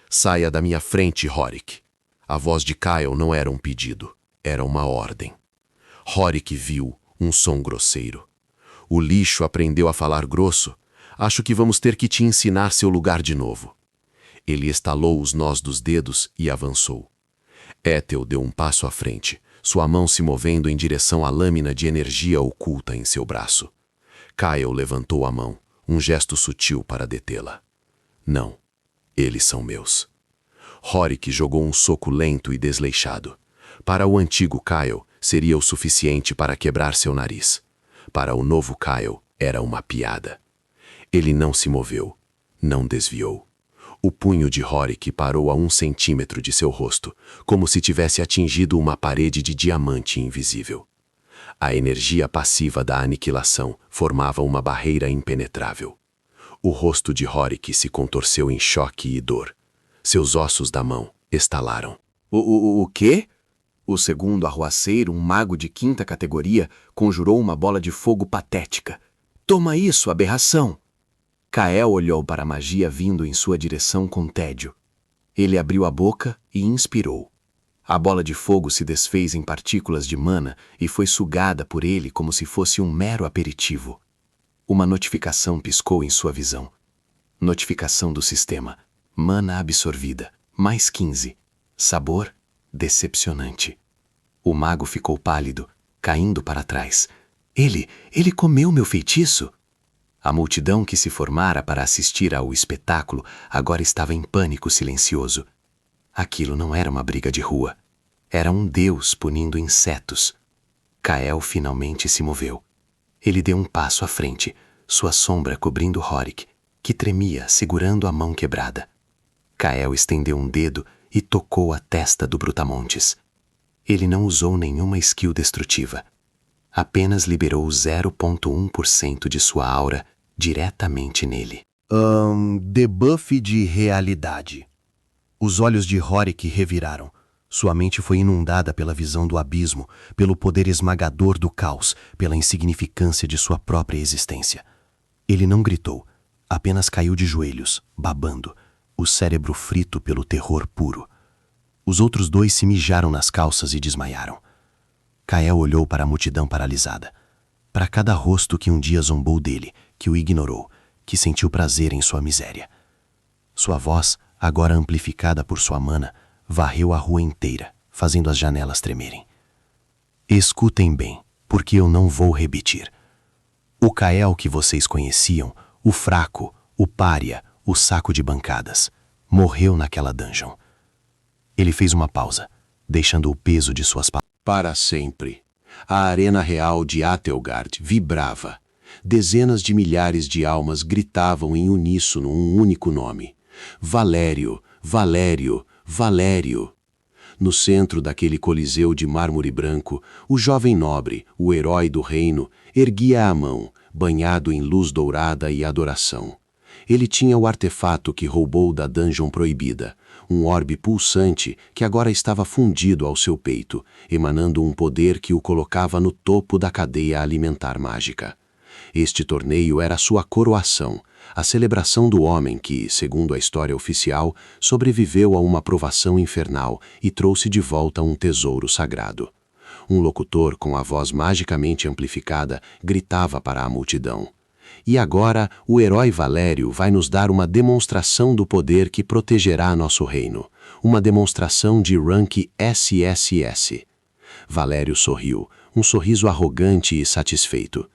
Saia da minha frente, Horik. A voz de Cael não era um pedido, era uma ordem. Horik viu um som grosseiro. O lixo aprendeu a falar grosso. Acho que vamos ter que te ensinar seu lugar de novo. Ele estalou os nós dos dedos e avançou. Ethel deu um passo à frente, sua mão se movendo em direção à lâmina de energia oculta em seu braço. Cael levantou a mão, um gesto sutil para detê-la. Não, eles são meus. Horik jogou um soco lento e desleixado. Para o antigo Cael, seria o suficiente para quebrar seu nariz. Para o novo Cael, era uma piada. Ele não se moveu, não desviou. O punho de Horik parou a 1 centímetro de seu rosto, como se tivesse atingido uma parede de diamante invisível. A energia passiva da aniquilação formava uma barreira impenetrável. O rosto de Horik se contorceu em choque e dor. Seus ossos da mão estalaram. O quê? O segundo arruaceiro, um mago de 5ª categoria, conjurou uma bola de fogo patética. Toma isso, aberração! Cael olhou para a magia vindo em sua direção com tédio. Ele abriu a boca e inspirou. A bola de fogo se desfez em partículas de mana e foi sugada por ele como se fosse um mero aperitivo. Uma notificação piscou em sua visão. Notificação do sistema. Mana absorvida. Mais 15. Sabor decepcionante. O mago ficou pálido, caindo para trás. Ele comeu meu feitiço? A multidão que se formara para assistir ao espetáculo agora estava em pânico silencioso. Aquilo não era uma briga de rua. Era um deus punindo insetos. Cael finalmente se moveu. Ele deu um passo à frente, sua sombra cobrindo Horik, que tremia segurando a mão quebrada. Cael estendeu um dedo e tocou a testa do Brutamontes. Ele não usou nenhuma skill destrutiva. Apenas liberou 0,1% de sua aura diretamente nele. Debuff de realidade. Os olhos de Horik reviraram. Sua mente foi inundada pela visão do abismo, pelo poder esmagador do caos, pela insignificância de sua própria existência. Ele não gritou, apenas caiu de joelhos, babando, o cérebro frito pelo terror puro. Os outros dois se mijaram nas calças e desmaiaram. Cael olhou para a multidão paralisada, para cada rosto que um dia zombou dele, que o ignorou, que sentiu prazer em sua miséria. Sua voz, agora amplificada por sua mana, varreu a rua inteira, fazendo as janelas tremerem. Escutem bem, porque eu não vou repetir. O Cael que vocês conheciam, o fraco, o pária, o saco de bancadas, morreu naquela dungeon. Ele fez uma pausa, deixando o peso de suas palavras. Para sempre. A arena real de Atelgard vibrava. Dezenas de milhares de almas gritavam em uníssono um único nome: Valério, Valério, Valério. No centro daquele coliseu de mármore branco, o jovem nobre, o herói do reino, erguia a mão, banhado em luz dourada e adoração. Ele tinha o artefato que roubou da dungeon proibida, um orbe pulsante que agora estava fundido ao seu peito, emanando um poder que o colocava no topo da cadeia alimentar mágica. Este torneio era sua coroação, a celebração do homem que, segundo a história oficial, sobreviveu a uma provação infernal e trouxe de volta um tesouro sagrado. Um locutor com a voz magicamente amplificada gritava para a multidão: "E agora o herói Valério vai nos dar uma demonstração do poder que protegerá nosso reino, uma demonstração de rank SSS." Valério sorriu, um sorriso arrogante e satisfeito.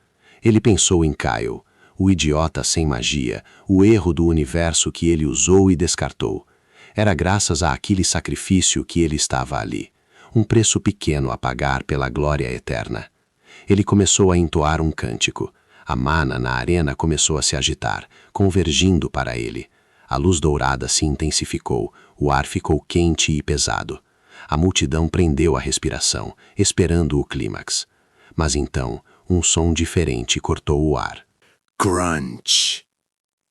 Ele pensou em Kyle, o idiota sem magia, o erro do universo que ele usou e descartou. Era graças àquele sacrifício que ele estava ali, um preço pequeno a pagar pela glória eterna. Ele começou a entoar um cântico. A mana na arena começou a se agitar, convergindo para ele. A luz dourada se intensificou, o ar ficou quente e pesado. A multidão prendeu a respiração, esperando o clímax. Mas então, um som diferente cortou o ar. Crunch!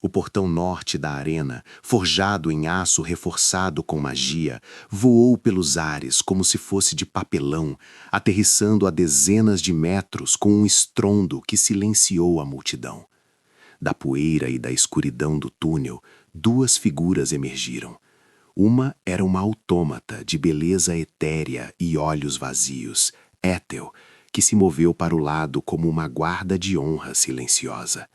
O portão norte da arena, forjado em aço reforçado com magia, voou pelos ares como se fosse de papelão, aterrissando a dezenas de metros com um estrondo que silenciou a multidão. Da poeira e da escuridão do túnel, duas figuras emergiram. Uma era uma autômata de beleza etérea e olhos vazios, Ethel, que se moveu para o lado como uma guarda de honra silenciosa.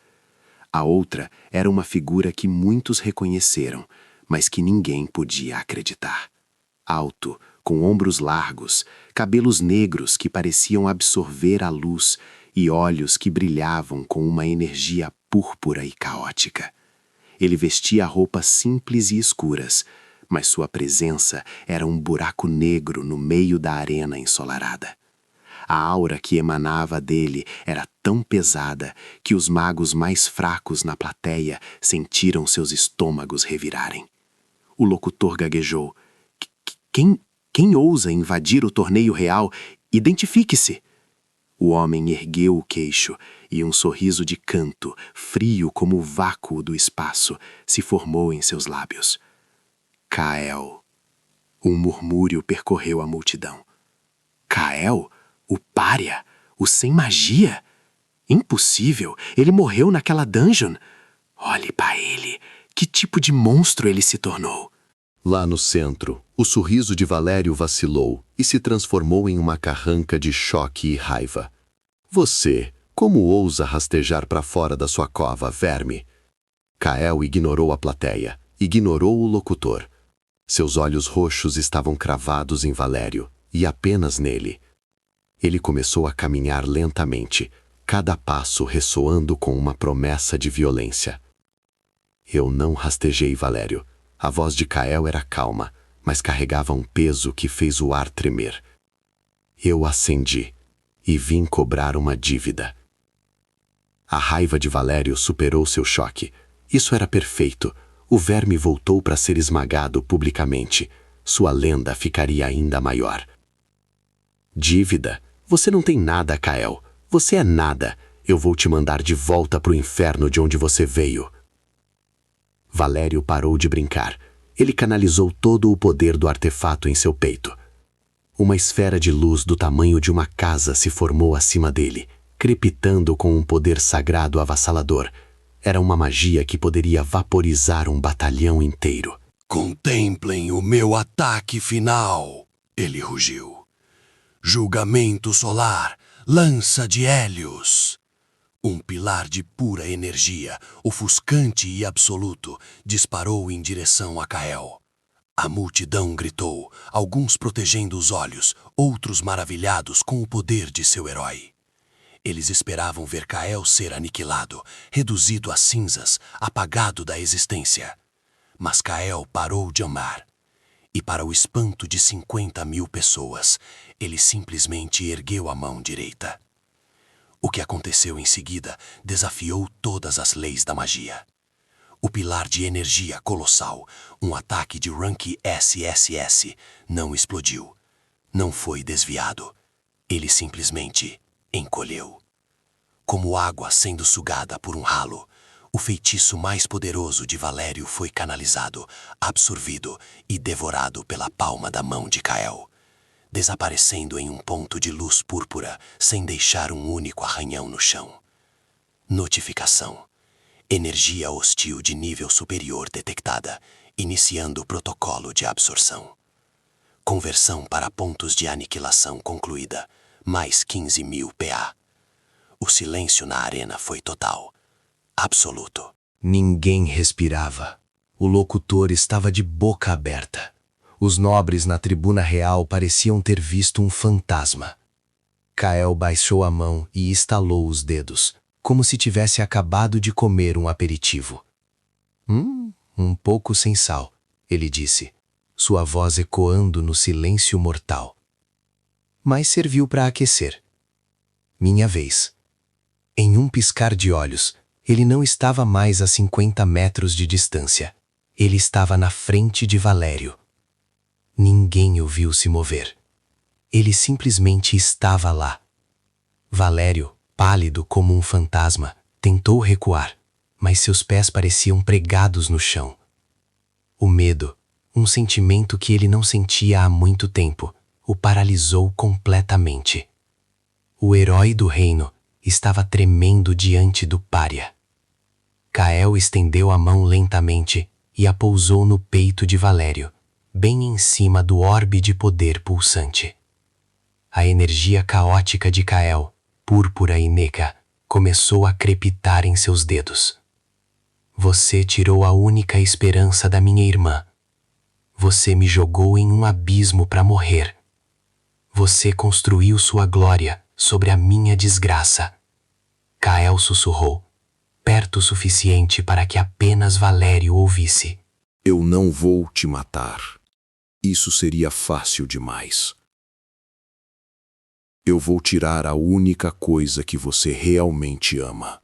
A outra era uma figura que muitos reconheceram, mas que ninguém podia acreditar. Alto, com ombros largos, cabelos negros que pareciam absorver a luz e olhos que brilhavam com uma energia púrpura e caótica. Ele vestia roupas simples e escuras, mas sua presença era um buraco negro no meio da arena ensolarada. A aura que emanava dele era tão pesada que os magos mais fracos na plateia sentiram seus estômagos revirarem. O locutor gaguejou: Quem ousa invadir o torneio real? Identifique-se! O homem ergueu o queixo e um sorriso de canto, frio como o vácuo do espaço, se formou em seus lábios. Kael. Um murmúrio percorreu a multidão. Kael? O pária? O sem magia? Impossível! Ele morreu naquela dungeon! Olhe para ele! Que tipo de monstro ele se tornou! Lá no centro, o sorriso de Valério vacilou e se transformou em uma carranca de choque e raiva. Você, como ousa rastejar para fora da sua cova, verme? Kael ignorou a plateia, ignorou o locutor. Seus olhos roxos estavam cravados em Valério, e apenas nele. Ele começou a caminhar lentamente, cada passo ressoando com uma promessa de violência. Eu não rastejei Valério. A voz de Kael era calma, mas carregava um peso que fez o ar tremer. Eu acendi e vim cobrar uma dívida. A raiva de Valério superou seu choque. Isso era perfeito. O verme voltou para ser esmagado publicamente. Sua lenda ficaria ainda maior. Dívida? Você não tem nada, Kael. Você é nada. Eu vou te mandar de volta para o inferno de onde você veio. Valério parou de brincar. Ele canalizou todo o poder do artefato em seu peito. Uma esfera de luz do tamanho de uma casa se formou acima dele, crepitando com um poder sagrado avassalador. Era uma magia que poderia vaporizar um batalhão inteiro. Contemplem o meu ataque final, ele rugiu. Julgamento solar, lança de Hélios. Um pilar de pura energia, ofuscante e absoluto, disparou em direção a Kael. A multidão gritou, alguns protegendo os olhos, outros maravilhados com o poder de seu herói. Eles esperavam ver Kael ser aniquilado, reduzido a cinzas, apagado da existência. Mas Kael parou de amar. e para o espanto de 50.000 pessoas, ele simplesmente ergueu a mão direita. O que aconteceu em seguida desafiou todas as leis da magia. O pilar de energia colossal, um ataque de rank SSS, não explodiu. Não foi desviado. Ele simplesmente encolheu. Como água sendo sugada por um ralo, o feitiço mais poderoso de Valério foi canalizado, absorvido e devorado pela palma da mão de Kael, desaparecendo em um ponto de luz púrpura sem deixar um único arranhão no chão. Notificação. Energia hostil de nível superior detectada, iniciando o protocolo de absorção. Conversão para pontos de aniquilação concluída, mais 15.000 PA. O silêncio na arena foi total, absoluto. Ninguém respirava. O locutor estava de boca aberta. Os nobres na tribuna real pareciam ter visto um fantasma. Kael baixou a mão e estalou os dedos, como se tivesse acabado de comer um aperitivo. Um pouco sem sal, ele disse, sua voz ecoando no silêncio mortal. Mas serviu para aquecer. Minha vez. Em um piscar de olhos, ele não estava mais a 50 metros de distância. Ele estava na frente de Valério. Ninguém o viu se mover. Ele simplesmente estava lá. Valério, pálido como um fantasma, tentou recuar, mas seus pés pareciam pregados no chão. O medo, um sentimento que ele não sentia há muito tempo, o paralisou completamente. O herói do reino estava tremendo diante do pária. Kael estendeu a mão lentamente e a pousou no peito de Valério, bem em cima do orbe de poder pulsante. A energia caótica de Kael, púrpura e negra, começou a crepitar em seus dedos. Você tirou a única esperança da minha irmã. Você me jogou em um abismo para morrer. Você construiu sua glória sobre a minha desgraça. Kael sussurrou, perto o suficiente para que apenas Valério ouvisse. Eu não vou te matar. Isso seria fácil demais. Eu vou tirar a única coisa que você realmente ama.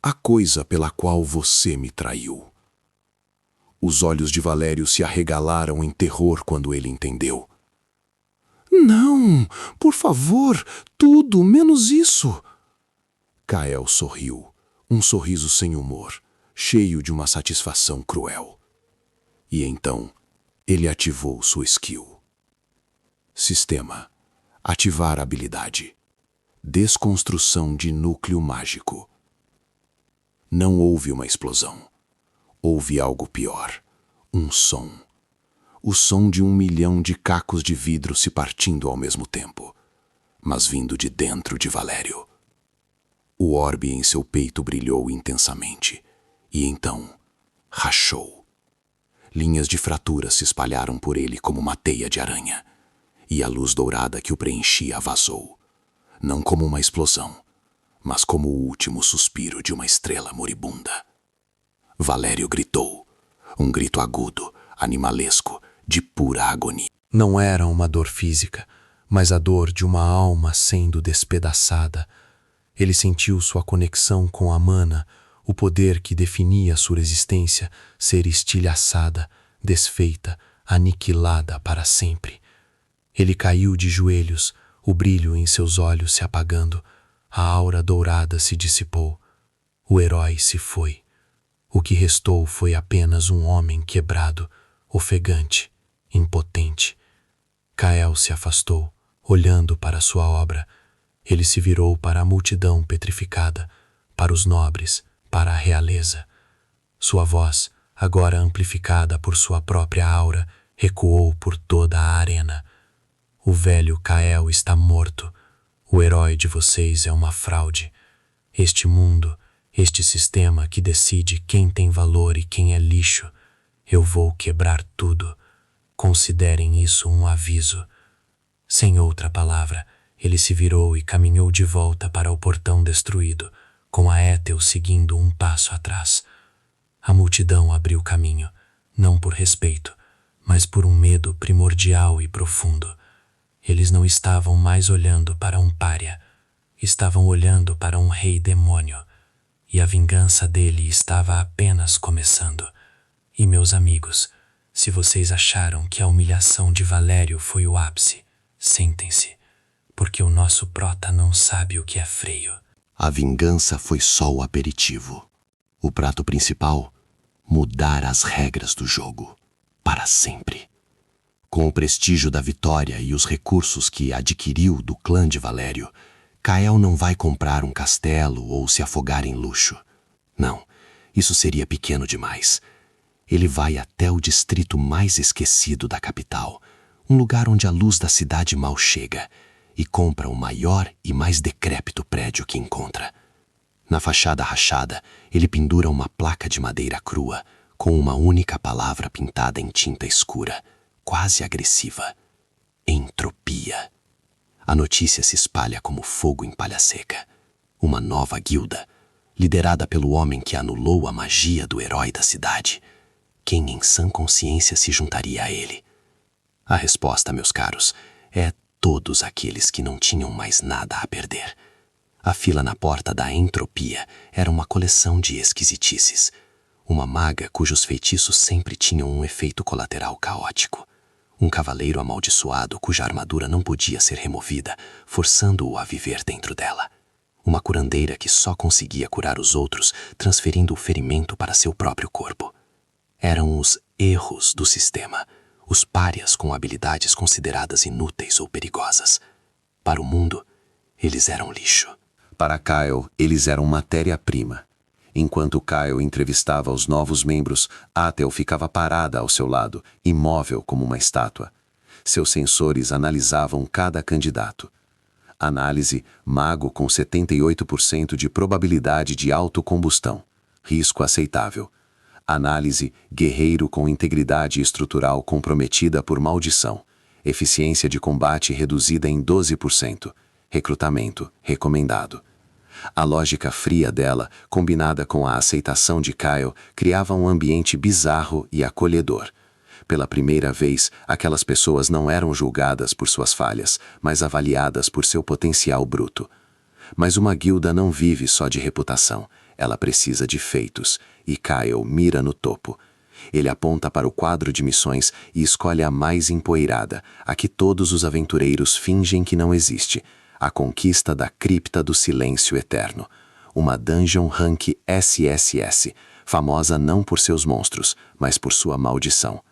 A coisa pela qual você me traiu. Os olhos de Valério se arregalaram em terror quando ele entendeu. Não, por favor, tudo menos isso. Kael sorriu, um sorriso sem humor, cheio de uma satisfação cruel. E então, ele ativou sua skill. Sistema. Ativar a habilidade. Desconstrução de núcleo mágico. Não houve uma explosão. Houve algo pior. Um som. O som de 1 milhão de cacos de vidro se partindo ao mesmo tempo, mas vindo de dentro de Valério. O orbe em seu peito brilhou intensamente, e então rachou. Linhas de fratura se espalharam por ele como uma teia de aranha, e a luz dourada que o preenchia vazou, não como uma explosão, mas como o último suspiro de uma estrela moribunda. Valério gritou, um grito agudo, animalesco, de pura agonia. Não era uma dor física, mas a dor de uma alma sendo despedaçada. Ele sentiu sua conexão com a mana, o poder que definia sua existência ser estilhaçada, desfeita, aniquilada para sempre. Ele caiu de joelhos, o brilho em seus olhos se apagando, a aura dourada se dissipou. O herói se foi. O que restou foi apenas um homem quebrado, ofegante, impotente. Kael se afastou, olhando para sua obra. Ele se virou para a multidão petrificada, para os nobres, para a realeza. Sua voz, agora amplificada por sua própria aura, recuou por toda a arena. O velho Kael está morto. O herói de vocês é uma fraude. Este mundo, este sistema que decide quem tem valor e quem é lixo, eu vou quebrar tudo. Considerem isso um aviso. Sem outra palavra, ele se virou e caminhou de volta para o portão destruído, com a Ethel seguindo um passo atrás. A multidão abriu caminho, não por respeito, mas por um medo primordial e profundo. Eles não estavam mais olhando para um pária, estavam olhando para um rei demônio, e a vingança dele estava apenas começando. E meus amigos, se vocês acharam que a humilhação de Valério foi o ápice, sentem-se, porque o nosso prota não sabe o que é freio. A vingança foi só o aperitivo. O prato principal, mudar as regras do jogo, para sempre. Com o prestígio da vitória e os recursos que adquiriu do clã de Valério, Kael não vai comprar um castelo ou se afogar em luxo. Não, isso seria pequeno demais. Ele vai até o distrito mais esquecido da capital, um lugar onde a luz da cidade mal chega, e compra o maior e mais decrépito prédio que encontra. Na fachada rachada, ele pendura uma placa de madeira crua, com uma única palavra pintada em tinta escura, quase agressiva: entropia. A notícia se espalha como fogo em palha seca. Uma nova guilda, liderada pelo homem que anulou a magia do herói da cidade. Quem em sã consciência se juntaria a ele? A resposta, meus caros, é todos aqueles que não tinham mais nada a perder. A fila na porta da entropia era uma coleção de esquisitices. Uma maga cujos feitiços sempre tinham um efeito colateral caótico. Um cavaleiro amaldiçoado cuja armadura não podia ser removida, forçando-o a viver dentro dela. Uma curandeira que só conseguia curar os outros, transferindo o ferimento para seu próprio corpo. Eram os erros do sistema, os párias com habilidades consideradas inúteis ou perigosas. Para o mundo, eles eram lixo. Para Kyle, eles eram matéria-prima. Enquanto Kyle entrevistava os novos membros, Atel ficava parada ao seu lado, imóvel como uma estátua. Seus sensores analisavam cada candidato. Análise: mago com 78% de probabilidade de autocombustão. Risco aceitável. Análise: guerreiro com integridade estrutural comprometida por maldição. Eficiência de combate reduzida em 12%. Recrutamento recomendado. A lógica fria dela, combinada com a aceitação de Kyle, criava um ambiente bizarro e acolhedor. Pela primeira vez, aquelas pessoas não eram julgadas por suas falhas, mas avaliadas por seu potencial bruto. Mas uma guilda não vive só de reputação, ela precisa de feitos, e Kyle mira no topo. Ele aponta para o quadro de missões e escolhe a mais empoeirada, a que todos os aventureiros fingem que não existe: a conquista da Cripta do Silêncio Eterno, uma dungeon rank SSS, famosa não por seus monstros, mas por sua maldição.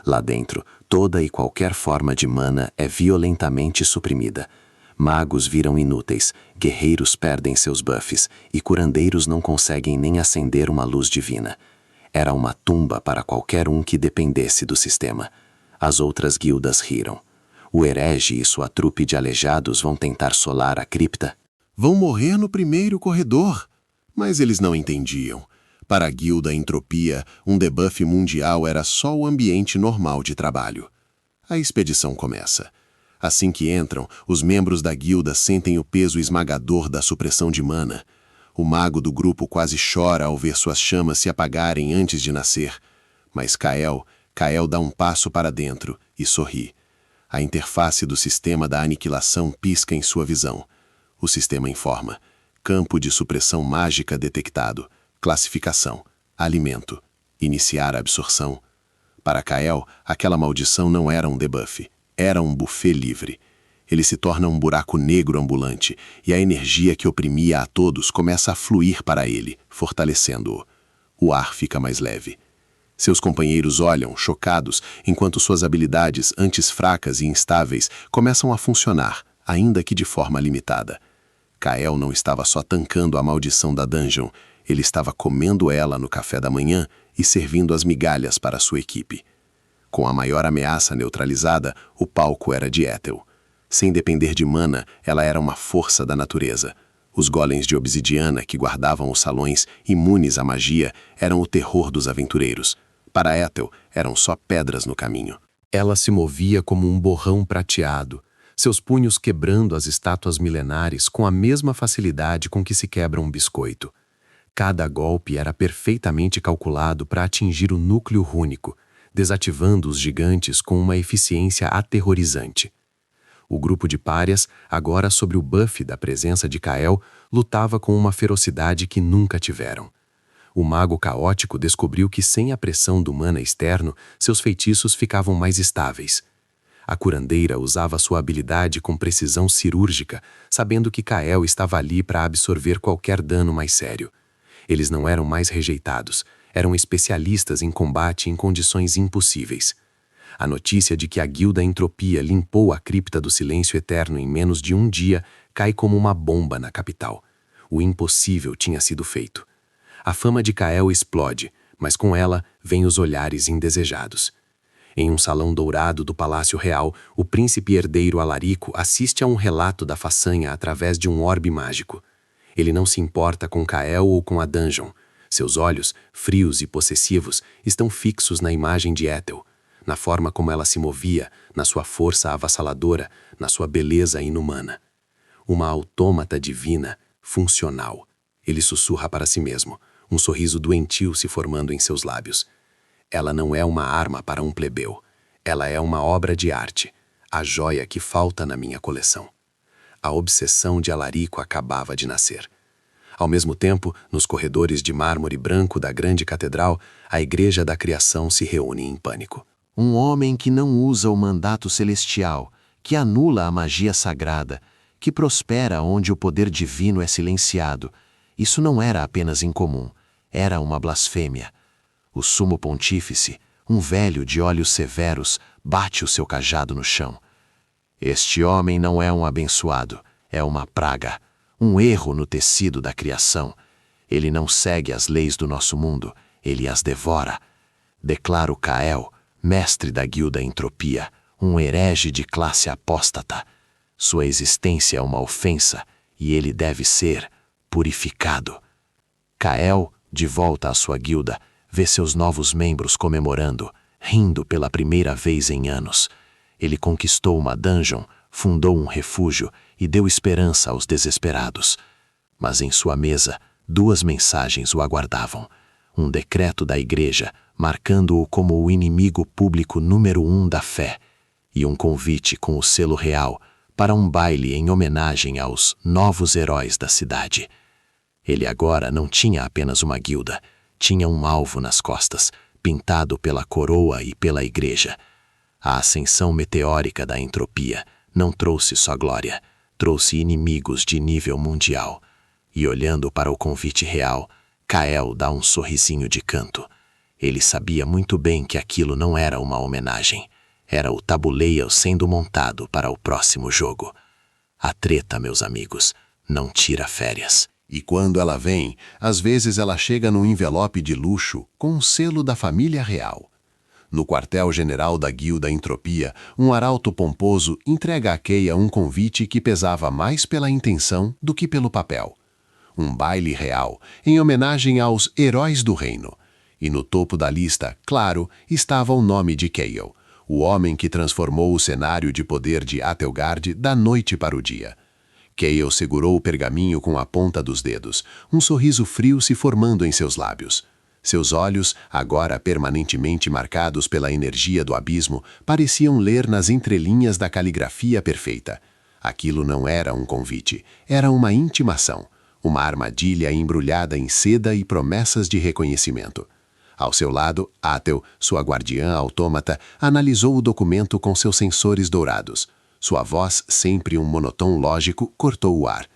Lá dentro, toda e qualquer forma de mana é violentamente suprimida. Magos viram inúteis, guerreiros perdem seus buffs e curandeiros não conseguem nem acender uma luz divina. Era uma tumba para qualquer um que dependesse do sistema. As outras guildas riram. O herege e sua trupe de aleijados vão tentar solar a cripta. Vão morrer no primeiro corredor. Mas eles não entendiam. Para a guilda Entropia, um debuff mundial era só o ambiente normal de trabalho. A expedição começa. Assim que entram, os membros da guilda sentem o peso esmagador da supressão de mana. O mago do grupo quase chora ao ver suas chamas se apagarem antes de nascer. Mas Kael dá um passo para dentro e sorri. A interface do sistema da aniquilação pisca em sua visão. O sistema informa: campo de supressão mágica detectado. Classificação: alimento. Iniciar a absorção. Para Kael, aquela maldição não era um debuff. Era um buffet livre. Ele se torna um buraco negro ambulante, e a energia que oprimia a todos começa a fluir para ele, fortalecendo-o. O ar fica mais leve. Seus companheiros olham, chocados, enquanto suas habilidades, antes fracas e instáveis, começam a funcionar, ainda que de forma limitada. Kael não estava só tancando a maldição da dungeon, ele estava comendo ela no café da manhã e servindo as migalhas para sua equipe. Com a maior ameaça neutralizada, o palco era de Ethel. Sem depender de mana, ela era uma força da natureza. Os golems de obsidiana que guardavam os salões, imunes à magia, eram o terror dos aventureiros. Para Ethel, eram só pedras no caminho. Ela se movia como um borrão prateado, seus punhos quebrando as estátuas milenares com a mesma facilidade com que se quebra um biscoito. Cada golpe era perfeitamente calculado para atingir o núcleo rúnico, desativando os gigantes com uma eficiência aterrorizante. O grupo de párias, agora sob o buff da presença de Kael, lutava com uma ferocidade que nunca tiveram. O mago caótico descobriu que sem a pressão do mana externo, seus feitiços ficavam mais estáveis. A curandeira usava sua habilidade com precisão cirúrgica, sabendo que Kael estava ali para absorver qualquer dano mais sério. Eles não eram mais rejeitados, eram especialistas em combate em condições impossíveis. A notícia de que a Guilda Entropia limpou a cripta do Silêncio Eterno em menos de um dia cai como uma bomba na capital. O impossível tinha sido feito. A fama de Kael explode, mas com ela vêm os olhares indesejados. Em um salão dourado do Palácio Real, o príncipe herdeiro Alarico assiste a um relato da façanha através de um orbe mágico. Ele não se importa com Kael ou com a dungeon. Seus olhos, frios e possessivos, estão fixos na imagem de Ethel, na forma como ela se movia, na sua força avassaladora, na sua beleza inumana. Uma autômata divina, funcional. Ele sussurra para si mesmo, um sorriso doentio se formando em seus lábios. Ela não é uma arma para um plebeu. Ela é uma obra de arte, a joia que falta na minha coleção. A obsessão de Alarico acabava de nascer. Ao mesmo tempo, nos corredores de mármore branco da grande catedral, a Igreja da Criação se reúne em pânico. Um homem que não usa o mandato celestial, que anula a magia sagrada, que prospera onde o poder divino é silenciado. Isso não era apenas incomum, era uma blasfêmia. O sumo pontífice, um velho de olhos severos, bate o seu cajado no chão. Este homem não é um abençoado, é uma praga, um erro no tecido da criação. Ele não segue as leis do nosso mundo, ele as devora. Declaro Kael, mestre da Guilda Entropia, um herege de classe apóstata. Sua existência é uma ofensa e ele deve ser purificado. Kael, de volta à sua guilda, vê seus novos membros comemorando, rindo pela primeira vez em anos. Ele conquistou uma dungeon, fundou um refúgio e deu esperança aos desesperados. Mas em sua mesa, 2 mensagens o aguardavam. Um decreto da igreja, marcando-o como o inimigo público número 1 da fé, e um convite com o selo real para um baile em homenagem aos novos heróis da cidade. Ele agora não tinha apenas uma guilda, tinha um alvo nas costas, pintado pela coroa e pela igreja. A ascensão meteórica da entropia não trouxe só glória, trouxe inimigos de nível mundial. E olhando para o convite real, Kael dá um sorrisinho de canto. Ele sabia muito bem que aquilo não era uma homenagem. Era o tabuleiro sendo montado para o próximo jogo. A treta, meus amigos, não tira férias. E quando ela vem, às vezes ela chega num envelope de luxo com um selo da família real. No quartel-general da Guilda Entropia, um arauto pomposo entrega a Keia um convite que pesava mais pela intenção do que pelo papel. Um baile real, em homenagem aos heróis do reino. E no topo da lista, claro, estava o nome de Kael, o homem que transformou o cenário de poder de Atelgard da noite para o dia. Kael segurou o pergaminho com a ponta dos dedos, um sorriso frio se formando em seus lábios. Seus olhos, agora permanentemente marcados pela energia do abismo, pareciam ler nas entrelinhas da caligrafia perfeita. Aquilo não era um convite, era uma intimação, uma armadilha embrulhada em seda e promessas de reconhecimento. Ao seu lado, Atel, sua guardiã autômata, analisou o documento com seus sensores dourados. Sua voz, sempre um monotom lógico, cortou o ar.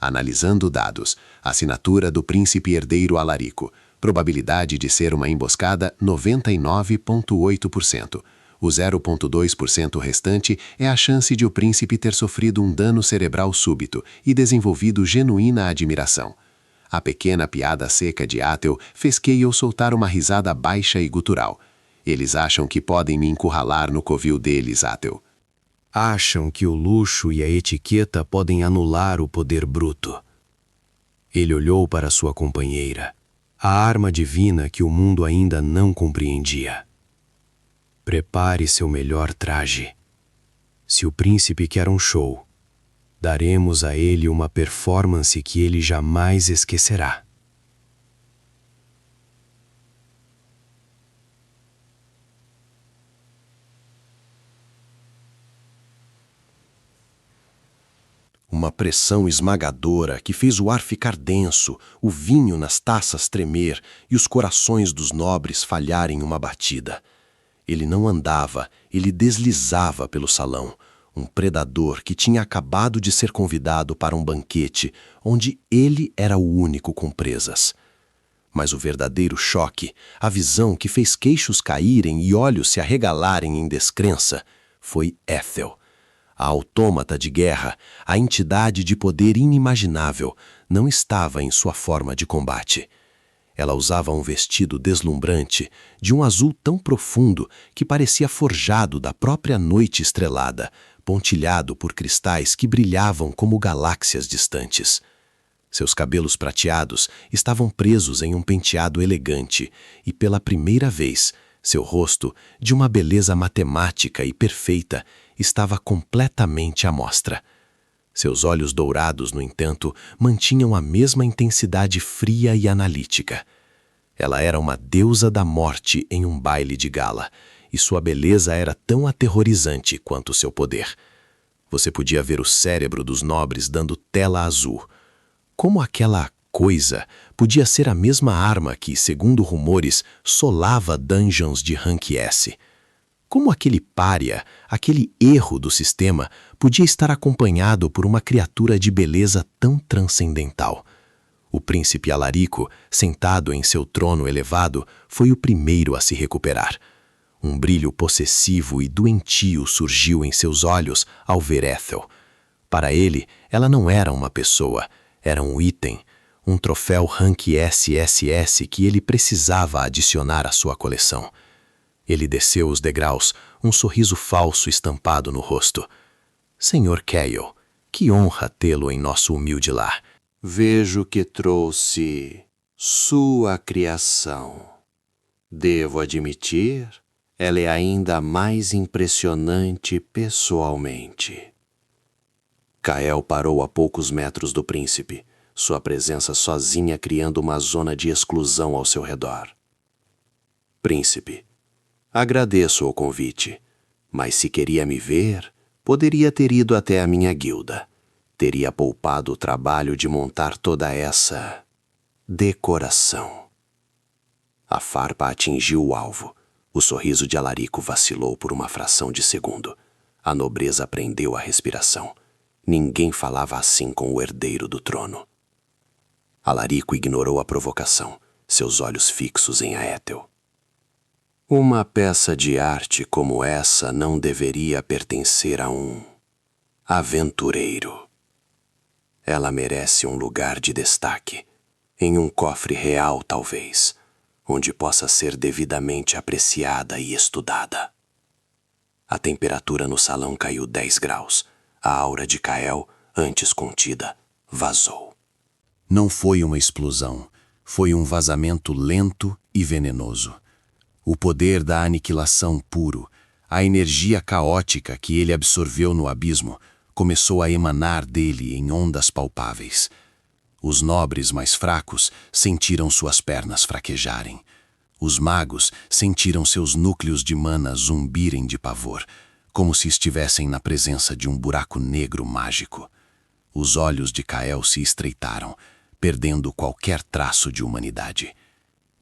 Analisando dados, assinatura do príncipe herdeiro Alarico, probabilidade de ser uma emboscada 99,8%. O 0,2% restante é a chance de o príncipe ter sofrido um dano cerebral súbito e desenvolvido genuína admiração. A pequena piada seca de Atel fez Kael soltar uma risada baixa e gutural. Eles acham que podem me encurralar no covil deles, Atel. Acham que o luxo e a etiqueta podem anular o poder bruto. Ele olhou para sua companheira, a arma divina que o mundo ainda não compreendia. Prepare seu melhor traje. Se o príncipe quer um show, daremos a ele uma performance que ele jamais esquecerá. uma pressão esmagadora que fez o ar ficar denso, o vinho nas taças tremer e os corações dos nobres falharem uma batida. Ele não andava, ele deslizava pelo salão, um predador que tinha acabado de ser convidado para um banquete onde ele era o único com presas. Mas o verdadeiro choque, a visão que fez queixos caírem e olhos se arregalarem em descrença, foi Ethel. A autômata de guerra, a entidade de poder inimaginável, não estava em sua forma de combate. Ela usava um vestido deslumbrante, de um azul tão profundo que parecia forjado da própria noite estrelada, pontilhado por cristais que brilhavam como galáxias distantes. Seus cabelos prateados estavam presos em um penteado elegante e, pela primeira vez, seu rosto, de uma beleza matemática e perfeita, estava completamente à mostra. Seus olhos dourados, no entanto, mantinham a mesma intensidade fria e analítica. Ela era uma deusa da morte em um baile de gala, e sua beleza era tão aterrorizante quanto seu poder. Você podia ver o cérebro dos nobres dando tela azul. Como aquela coisa podia ser a mesma arma que, segundo rumores, solava dungeons de rank S? Como aquele pária, aquele erro do sistema, podia estar acompanhado por uma criatura de beleza tão transcendental? O príncipe Alarico, sentado em seu trono elevado, foi o primeiro a se recuperar. Um brilho possessivo e doentio surgiu em seus olhos ao ver Ethel. Para ele, ela não era uma pessoa, era um item, um troféu rank SSS que ele precisava adicionar à sua coleção. Ele desceu os degraus, um sorriso falso estampado no rosto. Senhor Kael, que honra tê-lo em nosso humilde lar. Vejo que trouxe sua criação. Devo admitir, ela é ainda mais impressionante pessoalmente. Kael parou a poucos metros do príncipe, sua presença sozinha criando uma zona de exclusão ao seu redor. Príncipe, agradeço o convite, mas se queria me ver, poderia ter ido até a minha guilda. Teria poupado o trabalho de montar toda essa decoração. A farpa atingiu o alvo. O sorriso de Alarico vacilou por uma fração de segundo. A nobreza prendeu a respiração. Ninguém falava assim com o herdeiro do trono. Alarico ignorou a provocação, seus olhos fixos em Ethel. Uma peça de arte como essa não deveria pertencer a um aventureiro. Ela merece um lugar de destaque, em um cofre real talvez, onde possa ser devidamente apreciada e estudada. A temperatura no salão caiu 10 graus. A aura de Kael, antes contida, vazou. Não foi uma explosão, foi um vazamento lento e venenoso. O poder da aniquilação puro, a energia caótica que ele absorveu no abismo, começou a emanar dele em ondas palpáveis. Os nobres mais fracos sentiram suas pernas fraquejarem. Os magos sentiram seus núcleos de mana zumbirem de pavor, como se estivessem na presença de um buraco negro mágico. Os olhos de Kael se estreitaram, perdendo qualquer traço de humanidade.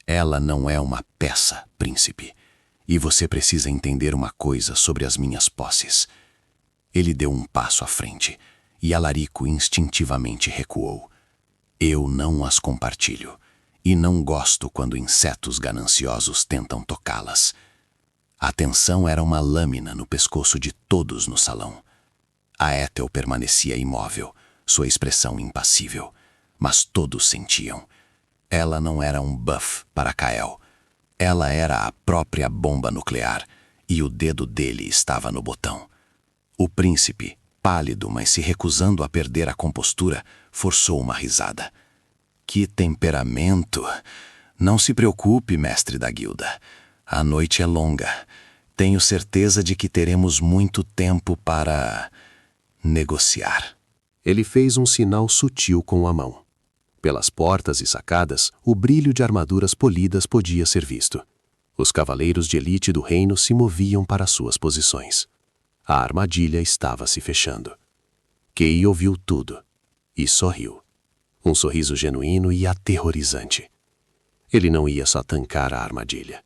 Ela não é uma peça, príncipe, e você precisa entender uma coisa sobre as minhas posses. Ele deu um passo à frente, e Alarico instintivamente recuou. Eu não as compartilho, e não gosto quando insetos gananciosos tentam tocá-las. A tensão era uma lâmina no pescoço de todos no salão. A Ethel permanecia imóvel, sua expressão impassível, mas todos sentiam. Ela não era um buff para Kael. Ela era a própria bomba nuclear, e o dedo dele estava no botão. O príncipe, pálido, mas se recusando a perder a compostura, forçou uma risada. Que temperamento! Não se preocupe, mestre da guilda. A noite é longa. Tenho certeza de que teremos muito tempo para negociar. Ele fez um sinal sutil com a mão. Pelas portas e sacadas, o brilho de armaduras polidas podia ser visto. Os cavaleiros de elite do reino se moviam para suas posições. A armadilha estava se fechando. Kay ouviu tudo e sorriu. Um sorriso genuíno e aterrorizante. Ele não ia só tancar a armadilha.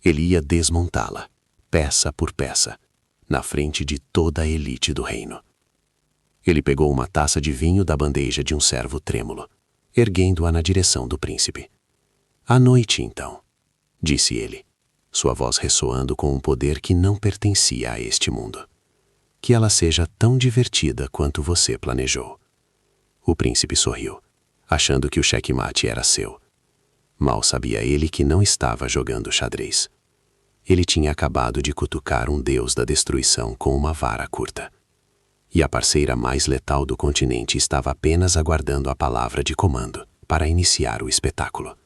Ele ia desmontá-la, peça por peça, na frente de toda a elite do reino. Ele pegou uma taça de vinho da bandeja de um servo trêmulo, erguendo-a na direção do príncipe. À noite, então, disse ele, sua voz ressoando com um poder que não pertencia a este mundo. Que ela seja tão divertida quanto você planejou. O príncipe sorriu, achando que o xeque-mate era seu. Mal sabia ele que não estava jogando xadrez. Ele tinha acabado de cutucar um deus da destruição com uma vara curta. E a parceira mais letal do continente estava apenas aguardando a palavra de comando para iniciar o espetáculo.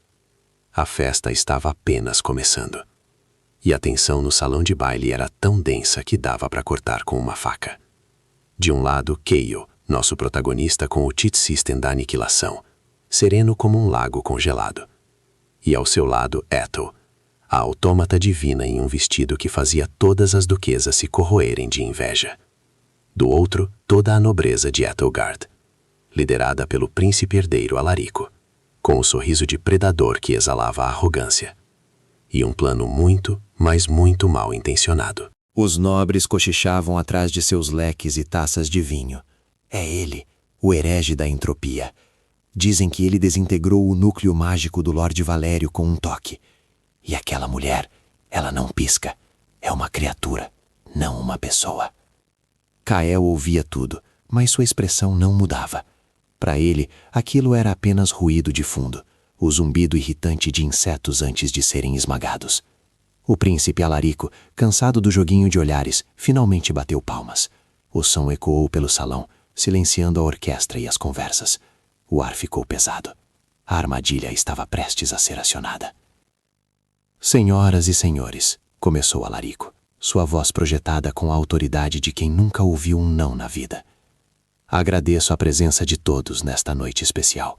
A festa estava apenas começando. E a tensão no salão de baile era tão densa que dava para cortar com uma faca. De um lado, Kayle, nosso protagonista com o cheat system da aniquilação, sereno como um lago congelado. E ao seu lado, Ethel, a autômata divina em um vestido que fazia todas as duquesas se corroerem de inveja. Do outro, toda a nobreza de Etelgard, liderada pelo príncipe herdeiro Alarico, com o sorriso de predador que exalava a arrogância. E um plano muito, mas muito mal intencionado. Os nobres cochichavam atrás de seus leques e taças de vinho. É ele, o herege da entropia. Dizem que ele desintegrou o núcleo mágico do Lorde Valério com um toque. E aquela mulher, ela não pisca. É uma criatura, não uma pessoa. Kael ouvia tudo, mas sua expressão não mudava. Para ele, aquilo era apenas ruído de fundo, o zumbido irritante de insetos antes de serem esmagados. O príncipe Alarico, cansado do joguinho de olhares, finalmente bateu palmas. O som ecoou pelo salão, silenciando a orquestra e as conversas. O ar ficou pesado. A armadilha estava prestes a ser acionada. Senhoras e senhores, começou Alarico, sua voz projetada com a autoridade de quem nunca ouviu um não na vida. Agradeço a presença de todos nesta noite especial.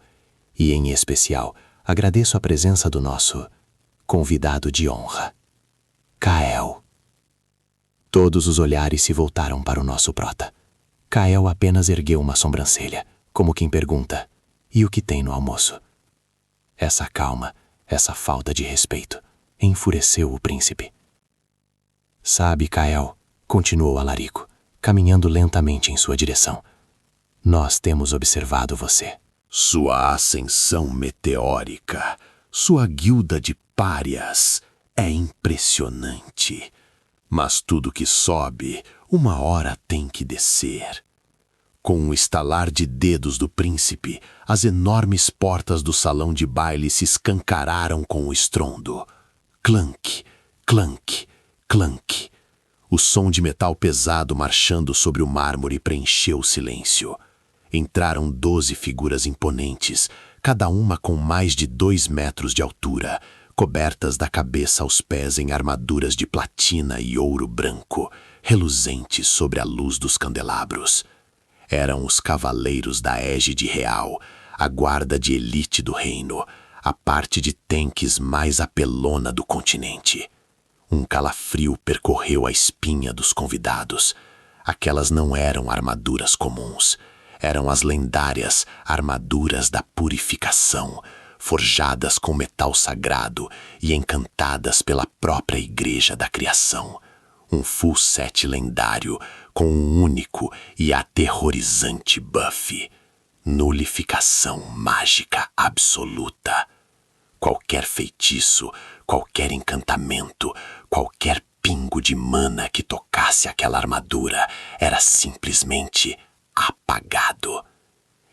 E, em especial, agradeço a presença do nosso convidado de honra, Kael. Todos os olhares se voltaram para o nosso prota. Kael apenas ergueu uma sobrancelha, como quem pergunta, e o que tem no almoço? Essa calma, essa falta de respeito, enfureceu o príncipe. Sabe, Kael, continuou Alarico, caminhando lentamente em sua direção. Nós temos observado você. Sua ascensão meteórica, sua guilda de párias é impressionante. Mas tudo que sobe, uma hora tem que descer. Com um estalar de dedos do príncipe, as enormes portas do salão de baile se escancararam com o estrondo. Clank, clank, clank. O som de metal pesado marchando sobre o mármore preencheu o silêncio. Entraram 12 figuras imponentes, cada uma com mais de 2 metros de altura, cobertas da cabeça aos pés em armaduras de platina e ouro branco, reluzentes sobre a luz dos candelabros. Eram os cavaleiros da égide real, a guarda de elite do reino, a parte de tanques mais apelona do continente. Um calafrio percorreu a espinha dos convidados. Aquelas não eram armaduras comuns. Eram as lendárias armaduras da purificação, forjadas com metal sagrado e encantadas pela própria Igreja da Criação. Um full set lendário com um único e aterrorizante buff. Nulificação mágica absoluta. Qualquer feitiço, qualquer encantamento, qualquer pingo de mana que tocasse aquela armadura era simplesmente apagado.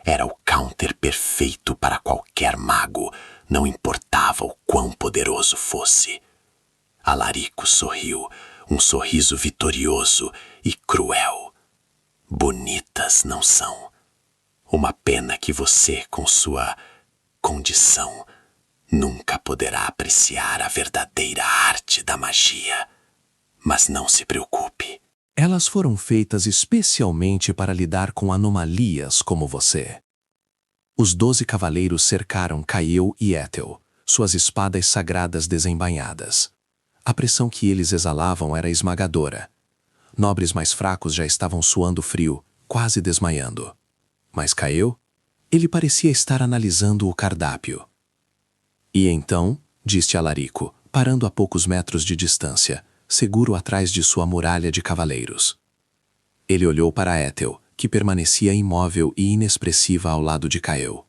Era o counter perfeito para qualquer mago, não importava o quão poderoso fosse. Alarico sorriu, um sorriso vitorioso e cruel. Bonitas não são. Uma pena que você, com sua condição, nunca poderá apreciar a verdadeira arte da magia. Mas não se preocupe. Elas foram feitas especialmente para lidar com anomalias como você. Os 12 cavaleiros cercaram Kael e Ethel, suas espadas sagradas desembainhadas. A pressão que eles exalavam era esmagadora. Nobres mais fracos já estavam suando frio, quase desmaiando. Mas Caio? Ele parecia estar analisando o cardápio. E então, disse Alarico, parando a poucos metros de distância, seguro atrás de sua muralha de cavaleiros. Ele olhou para Étel, que permanecia imóvel e inexpressiva ao lado de Caio.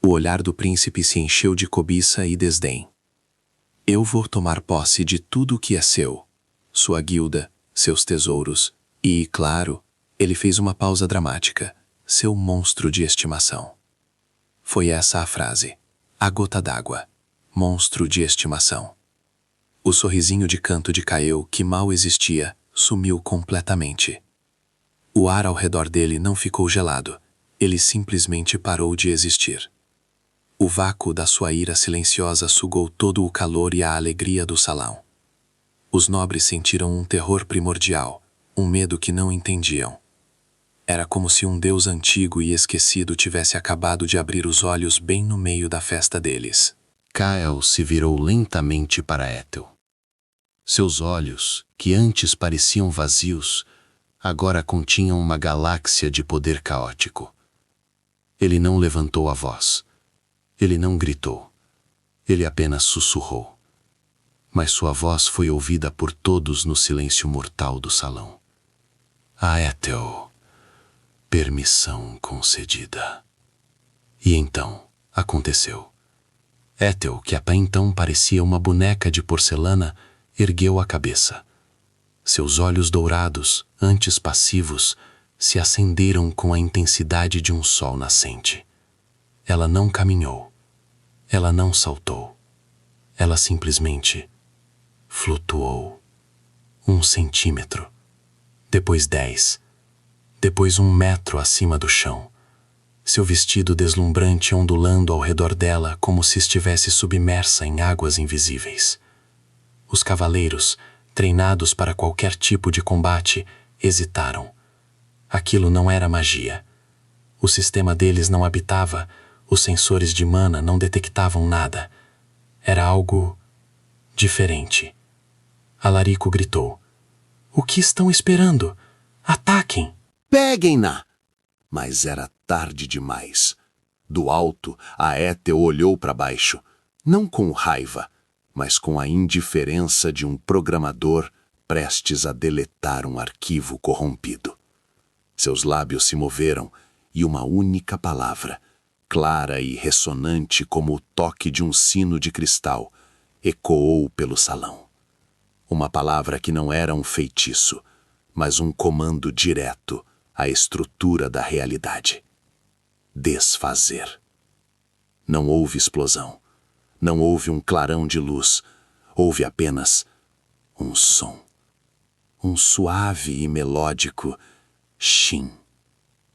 O olhar do príncipe se encheu de cobiça e desdém. Eu vou tomar posse de tudo o que é seu, sua guilda, seus tesouros e, claro, ele fez uma pausa dramática, seu monstro de estimação. Foi essa a frase, a gota d'água, monstro de estimação. O sorrisinho de canto de Caio, que mal existia, sumiu completamente. O ar ao redor dele não ficou gelado, ele simplesmente parou de existir. O vácuo da sua ira silenciosa sugou todo o calor e a alegria do salão. Os nobres sentiram um terror primordial, um medo que não entendiam. Era como se um deus antigo e esquecido tivesse acabado de abrir os olhos bem no meio da festa deles. Cael se virou lentamente para Étel. Seus olhos, que antes pareciam vazios, agora continham uma galáxia de poder caótico. Ele não levantou a voz. Ele não gritou. Ele apenas sussurrou. Mas sua voz foi ouvida por todos no silêncio mortal do salão. A Étel, permissão concedida. E então, aconteceu. Étel, que até então parecia uma boneca de porcelana, ergueu a cabeça. Seus olhos dourados, antes passivos, se acenderam com a intensidade de um sol nascente. Ela não caminhou. Ela não saltou. Ela simplesmente flutuou. 1 centímetro. Depois 10. Depois 1 metro acima do chão. Seu vestido deslumbrante ondulando ao redor dela como se estivesse submersa em águas invisíveis. Os cavaleiros, treinados para qualquer tipo de combate, hesitaram. Aquilo não era magia. O sistema deles não habitava, os sensores de mana não detectavam nada. Era algo diferente. Alarico gritou. O que estão esperando? Ataquem! Peguem-na! Mas era tarde demais. Do alto, a Étel olhou para baixo, não com raiva, mas com a indiferença de um programador prestes a deletar um arquivo corrompido. Seus lábios se moveram e uma única palavra, clara e ressonante como o toque de um sino de cristal, ecoou pelo salão. Uma palavra que não era um feitiço, mas um comando direto à estrutura da realidade. Desfazer. Não houve explosão. Não houve um clarão de luz. Houve apenas um som. Um suave e melódico chim,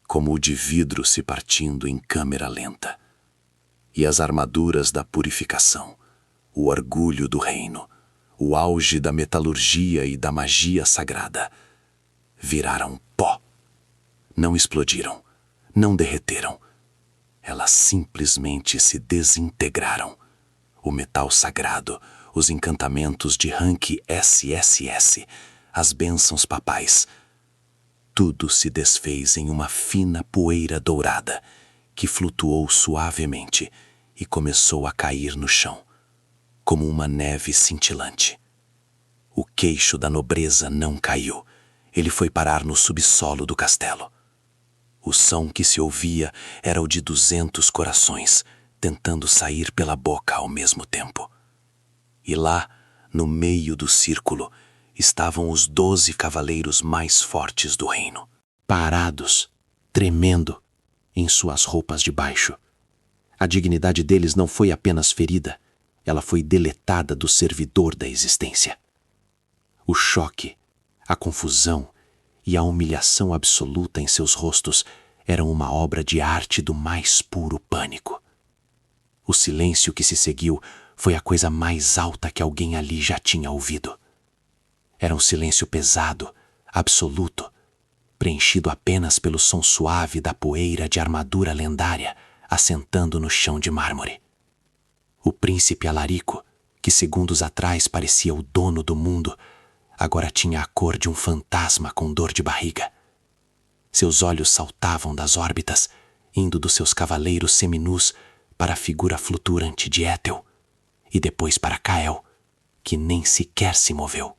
como o de vidro se partindo em câmera lenta. E as armaduras da purificação, o orgulho do reino, o auge da metalurgia e da magia sagrada, viraram pó. Não explodiram, não derreteram. Elas simplesmente se desintegraram. O metal sagrado, os encantamentos de rank SSS, as bênçãos papais. Tudo se desfez em uma fina poeira dourada que flutuou suavemente e começou a cair no chão, como uma neve cintilante. O queixo da nobreza não caiu. Ele foi parar no subsolo do castelo. O som que se ouvia era o de 200 corações, tentando sair pela boca ao mesmo tempo. E lá, no meio do círculo, estavam os 12 cavaleiros mais fortes do reino, parados, tremendo, em suas roupas de baixo. A dignidade deles não foi apenas ferida, ela foi deletada do servidor da existência. O choque, a confusão e a humilhação absoluta em seus rostos eram uma obra de arte do mais puro pânico. O silêncio que se seguiu foi a coisa mais alta que alguém ali já tinha ouvido. Era um silêncio pesado, absoluto, preenchido apenas pelo som suave da poeira de armadura lendária assentando no chão de mármore. O príncipe Alarico, que segundos atrás parecia o dono do mundo, agora tinha a cor de um fantasma com dor de barriga. Seus olhos saltavam das órbitas, indo dos seus cavaleiros seminus para a figura flutuante de Ethel, e depois para Kael, que nem sequer se moveu.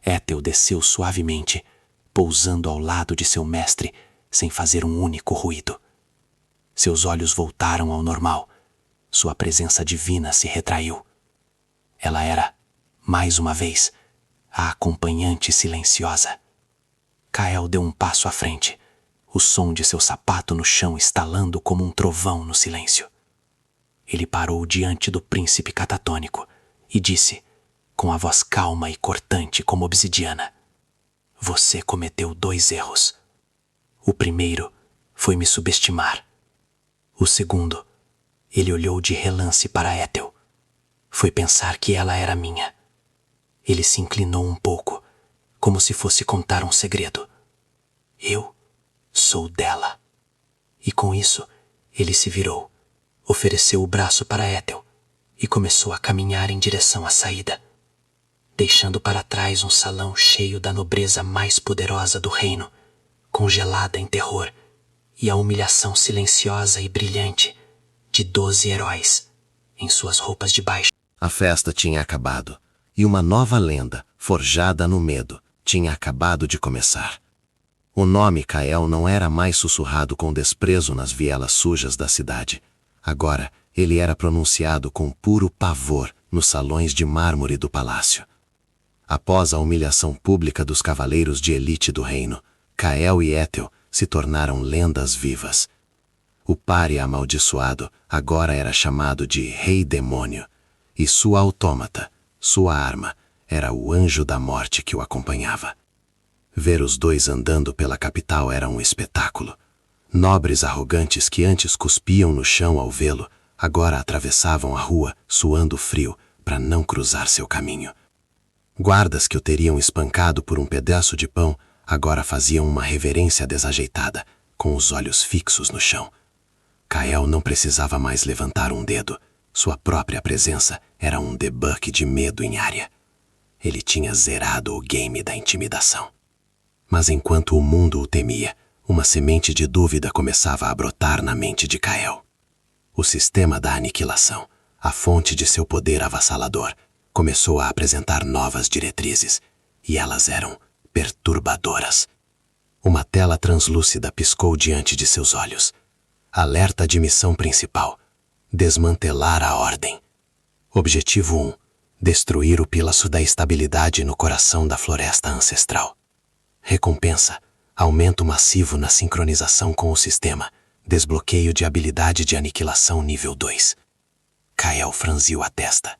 Ethel desceu suavemente, pousando ao lado de seu mestre, sem fazer um único ruído. Seus olhos voltaram ao normal. Sua presença divina se retraiu. Ela era, mais uma vez, a acompanhante silenciosa. Kael deu um passo à frente, o som de seu sapato no chão estalando como um trovão no silêncio. Ele parou diante do príncipe catatônico e disse, com a voz calma e cortante como obsidiana: "Você cometeu 2 erros. O primeiro foi me subestimar. O segundo, ele olhou de relance para Ethel. Foi pensar que ela era minha. Ele se inclinou um pouco, como se fosse contar um segredo. Eu sou dela." E com isso, ele se virou, ofereceu o braço para Ethel e começou a caminhar em direção à saída, deixando para trás um salão cheio da nobreza mais poderosa do reino, congelada em terror, e a humilhação silenciosa e brilhante de 12 heróis em suas roupas de baixo. A festa tinha acabado, e uma nova lenda, forjada no medo, tinha acabado de começar. O nome Kael não era mais sussurrado com desprezo nas vielas sujas da cidade. Agora, ele era pronunciado com puro pavor nos salões de mármore do palácio. Após a humilhação pública dos cavaleiros de elite do reino, Kael e Ethel se tornaram lendas vivas. O pária amaldiçoado agora era chamado de Rei Demônio, e sua autômata, sua arma, era o anjo da morte que o acompanhava. Ver os dois andando pela capital era um espetáculo. Nobres arrogantes que antes cuspiam no chão ao vê-lo, agora atravessavam a rua, suando frio, para não cruzar seu caminho. Guardas que o teriam espancado por um pedaço de pão, agora faziam uma reverência desajeitada, com os olhos fixos no chão. Kael não precisava mais levantar um dedo. Sua própria presença era um debug de medo em área. Ele tinha zerado o game da intimidação. Mas enquanto o mundo o temia, uma semente de dúvida começava a brotar na mente de Kael. O sistema da aniquilação, a fonte de seu poder avassalador, começou a apresentar novas diretrizes, e elas eram perturbadoras. Uma tela translúcida piscou diante de seus olhos. Alerta de missão principal: desmantelar a ordem. Objetivo 1: destruir o pilaço da estabilidade no coração da floresta ancestral. Recompensa: aumento massivo na sincronização com o sistema. Desbloqueio de habilidade de aniquilação nível 2. Kael franziu a testa.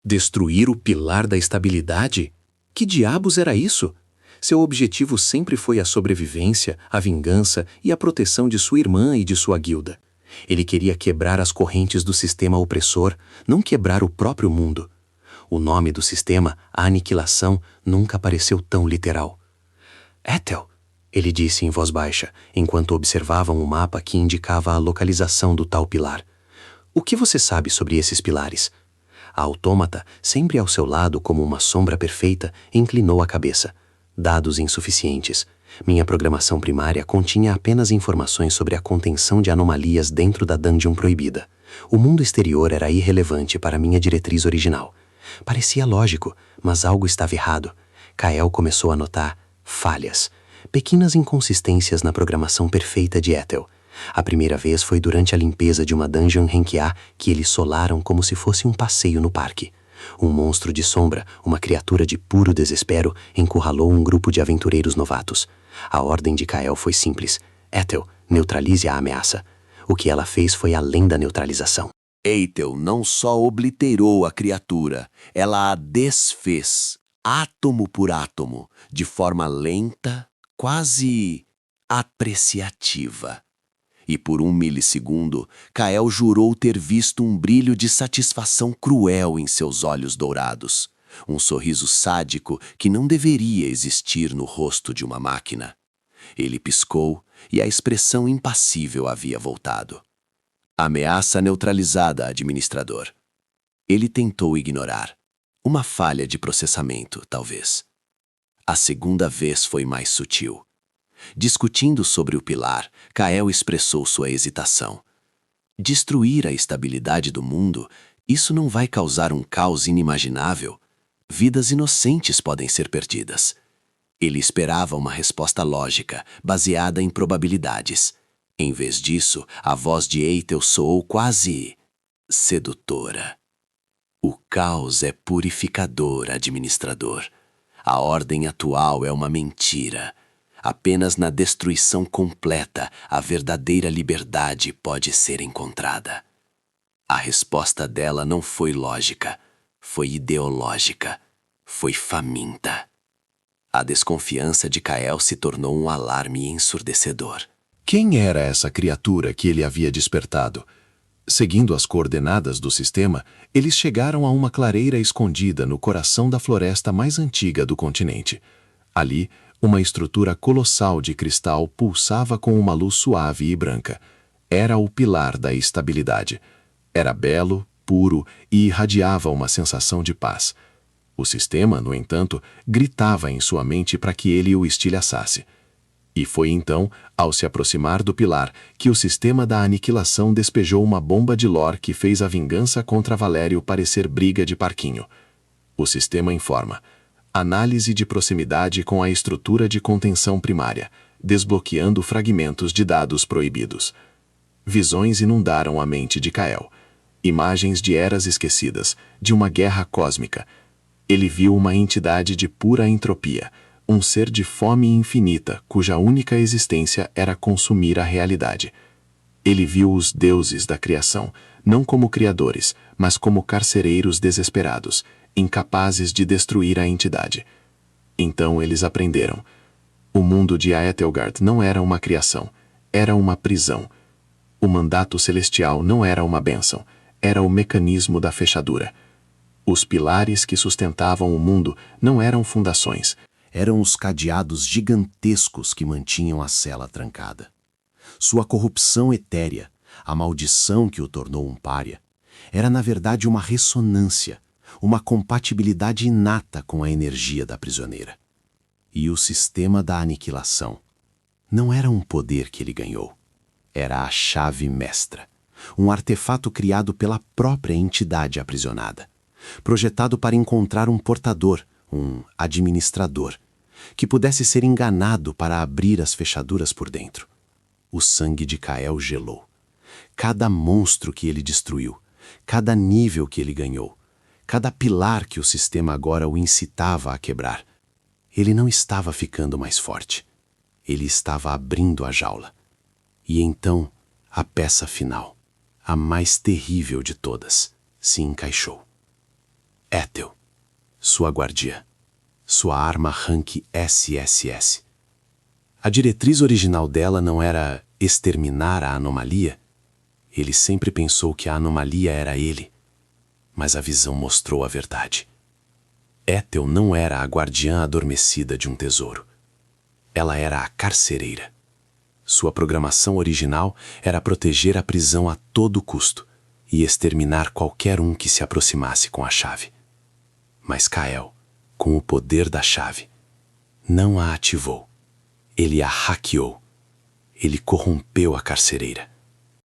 Destruir o pilar da estabilidade? Que diabos era isso? Seu objetivo sempre foi a sobrevivência, a vingança e a proteção de sua irmã e de sua guilda. Ele queria quebrar as correntes do sistema opressor, não quebrar o próprio mundo. O nome do sistema, a aniquilação, nunca pareceu tão literal. "Ethel", ele disse em voz baixa, enquanto observavam o mapa que indicava a localização do tal pilar. "O que você sabe sobre esses pilares?" A autômata, sempre ao seu lado como uma sombra perfeita, inclinou a cabeça. Dados insuficientes. Minha programação primária continha apenas informações sobre a contenção de anomalias dentro da dungeon proibida. O mundo exterior era irrelevante para minha diretriz original. Parecia lógico, mas algo estava errado. Kael começou a notar falhas, pequenas inconsistências na programação perfeita de Ethel. A primeira vez foi durante a limpeza de uma dungeon Renkiá que eles solaram como se fosse um passeio no parque. Um monstro de sombra, uma criatura de puro desespero, encurralou um grupo de aventureiros novatos. A ordem de Kael foi simples: Ethel, neutralize a ameaça. O que ela fez foi além da neutralização. Ethel não só obliterou a criatura, ela a desfez, átomo por átomo, de forma lenta, quase apreciativa. E por 1 milissegundo, Kael jurou ter visto um brilho de satisfação cruel em seus olhos dourados, um sorriso sádico que não deveria existir no rosto de uma máquina. Ele piscou e a expressão impassível havia voltado. Ameaça neutralizada, administrador. Ele tentou ignorar. Uma falha de processamento, talvez. A segunda vez foi mais sutil. Discutindo sobre o pilar, Kael expressou sua hesitação. Destruir a estabilidade do mundo, isso não vai causar um caos inimaginável? Vidas inocentes podem ser perdidas. Ele esperava uma resposta lógica, baseada em probabilidades. Em vez disso, a voz de Eitel soou quase sedutora. O caos é purificador, administrador. A ordem atual é uma mentira. Apenas na destruição completa a verdadeira liberdade pode ser encontrada. A resposta dela não foi lógica, foi ideológica, foi faminta. A desconfiança de Kael se tornou um alarme ensurdecedor. Quem era essa criatura que ele havia despertado? Seguindo as coordenadas do sistema, eles chegaram a uma clareira escondida no coração da floresta mais antiga do continente. Ali, uma estrutura colossal de cristal pulsava com uma luz suave e branca. Era o pilar da estabilidade. Era belo, puro e irradiava uma sensação de paz. O sistema, no entanto, gritava em sua mente para que ele o estilhaçasse. E foi então, ao se aproximar do pilar, que o sistema da aniquilação despejou uma bomba de lore que fez a vingança contra Valério parecer briga de parquinho. O sistema informa: análise de proximidade com a estrutura de contenção primária, desbloqueando fragmentos de dados proibidos. Visões inundaram a mente de Kael. Imagens de eras esquecidas, de uma guerra cósmica. Ele viu uma entidade de pura entropia, um ser de fome infinita cuja única existência era consumir a realidade. Ele viu os deuses da criação, não como criadores, mas como carcereiros desesperados, incapazes de destruir a entidade. Então eles aprenderam. O mundo de Aethelgard não era uma criação, era uma prisão. O mandato celestial não era uma bênção, era o mecanismo da fechadura. Os pilares que sustentavam o mundo não eram fundações, Eram os cadeados gigantescos que mantinham a cela trancada. Sua corrupção etérea, a maldição que o tornou um pária, era na verdade uma ressonância, uma compatibilidade inata com a energia da prisioneira. E o sistema da aniquilação não era um poder que ele ganhou, era a chave mestra, um artefato criado pela própria entidade aprisionada, projetado para encontrar um portador, um administrador, que pudesse ser enganado para abrir as fechaduras por dentro. O sangue de Kael gelou. Cada monstro que ele destruiu, cada nível que ele ganhou, cada pilar que o sistema agora o incitava a quebrar. Ele não estava ficando mais forte. Ele estava abrindo a jaula. E então, a peça final, a mais terrível de todas, se encaixou. Ethel, sua guardiã, sua arma rank SSS. A diretriz original dela não era exterminar a anomalia. Ele sempre pensou que a anomalia era ele, mas a visão mostrou a verdade. Ethel não era a guardiã adormecida de um tesouro. Ela era a carcereira. Sua programação original era proteger a prisão a todo custo e exterminar qualquer um que se aproximasse com a chave. Mas Kael, com o poder da chave, não a ativou. Ele a hackeou. Ele corrompeu a carcereira.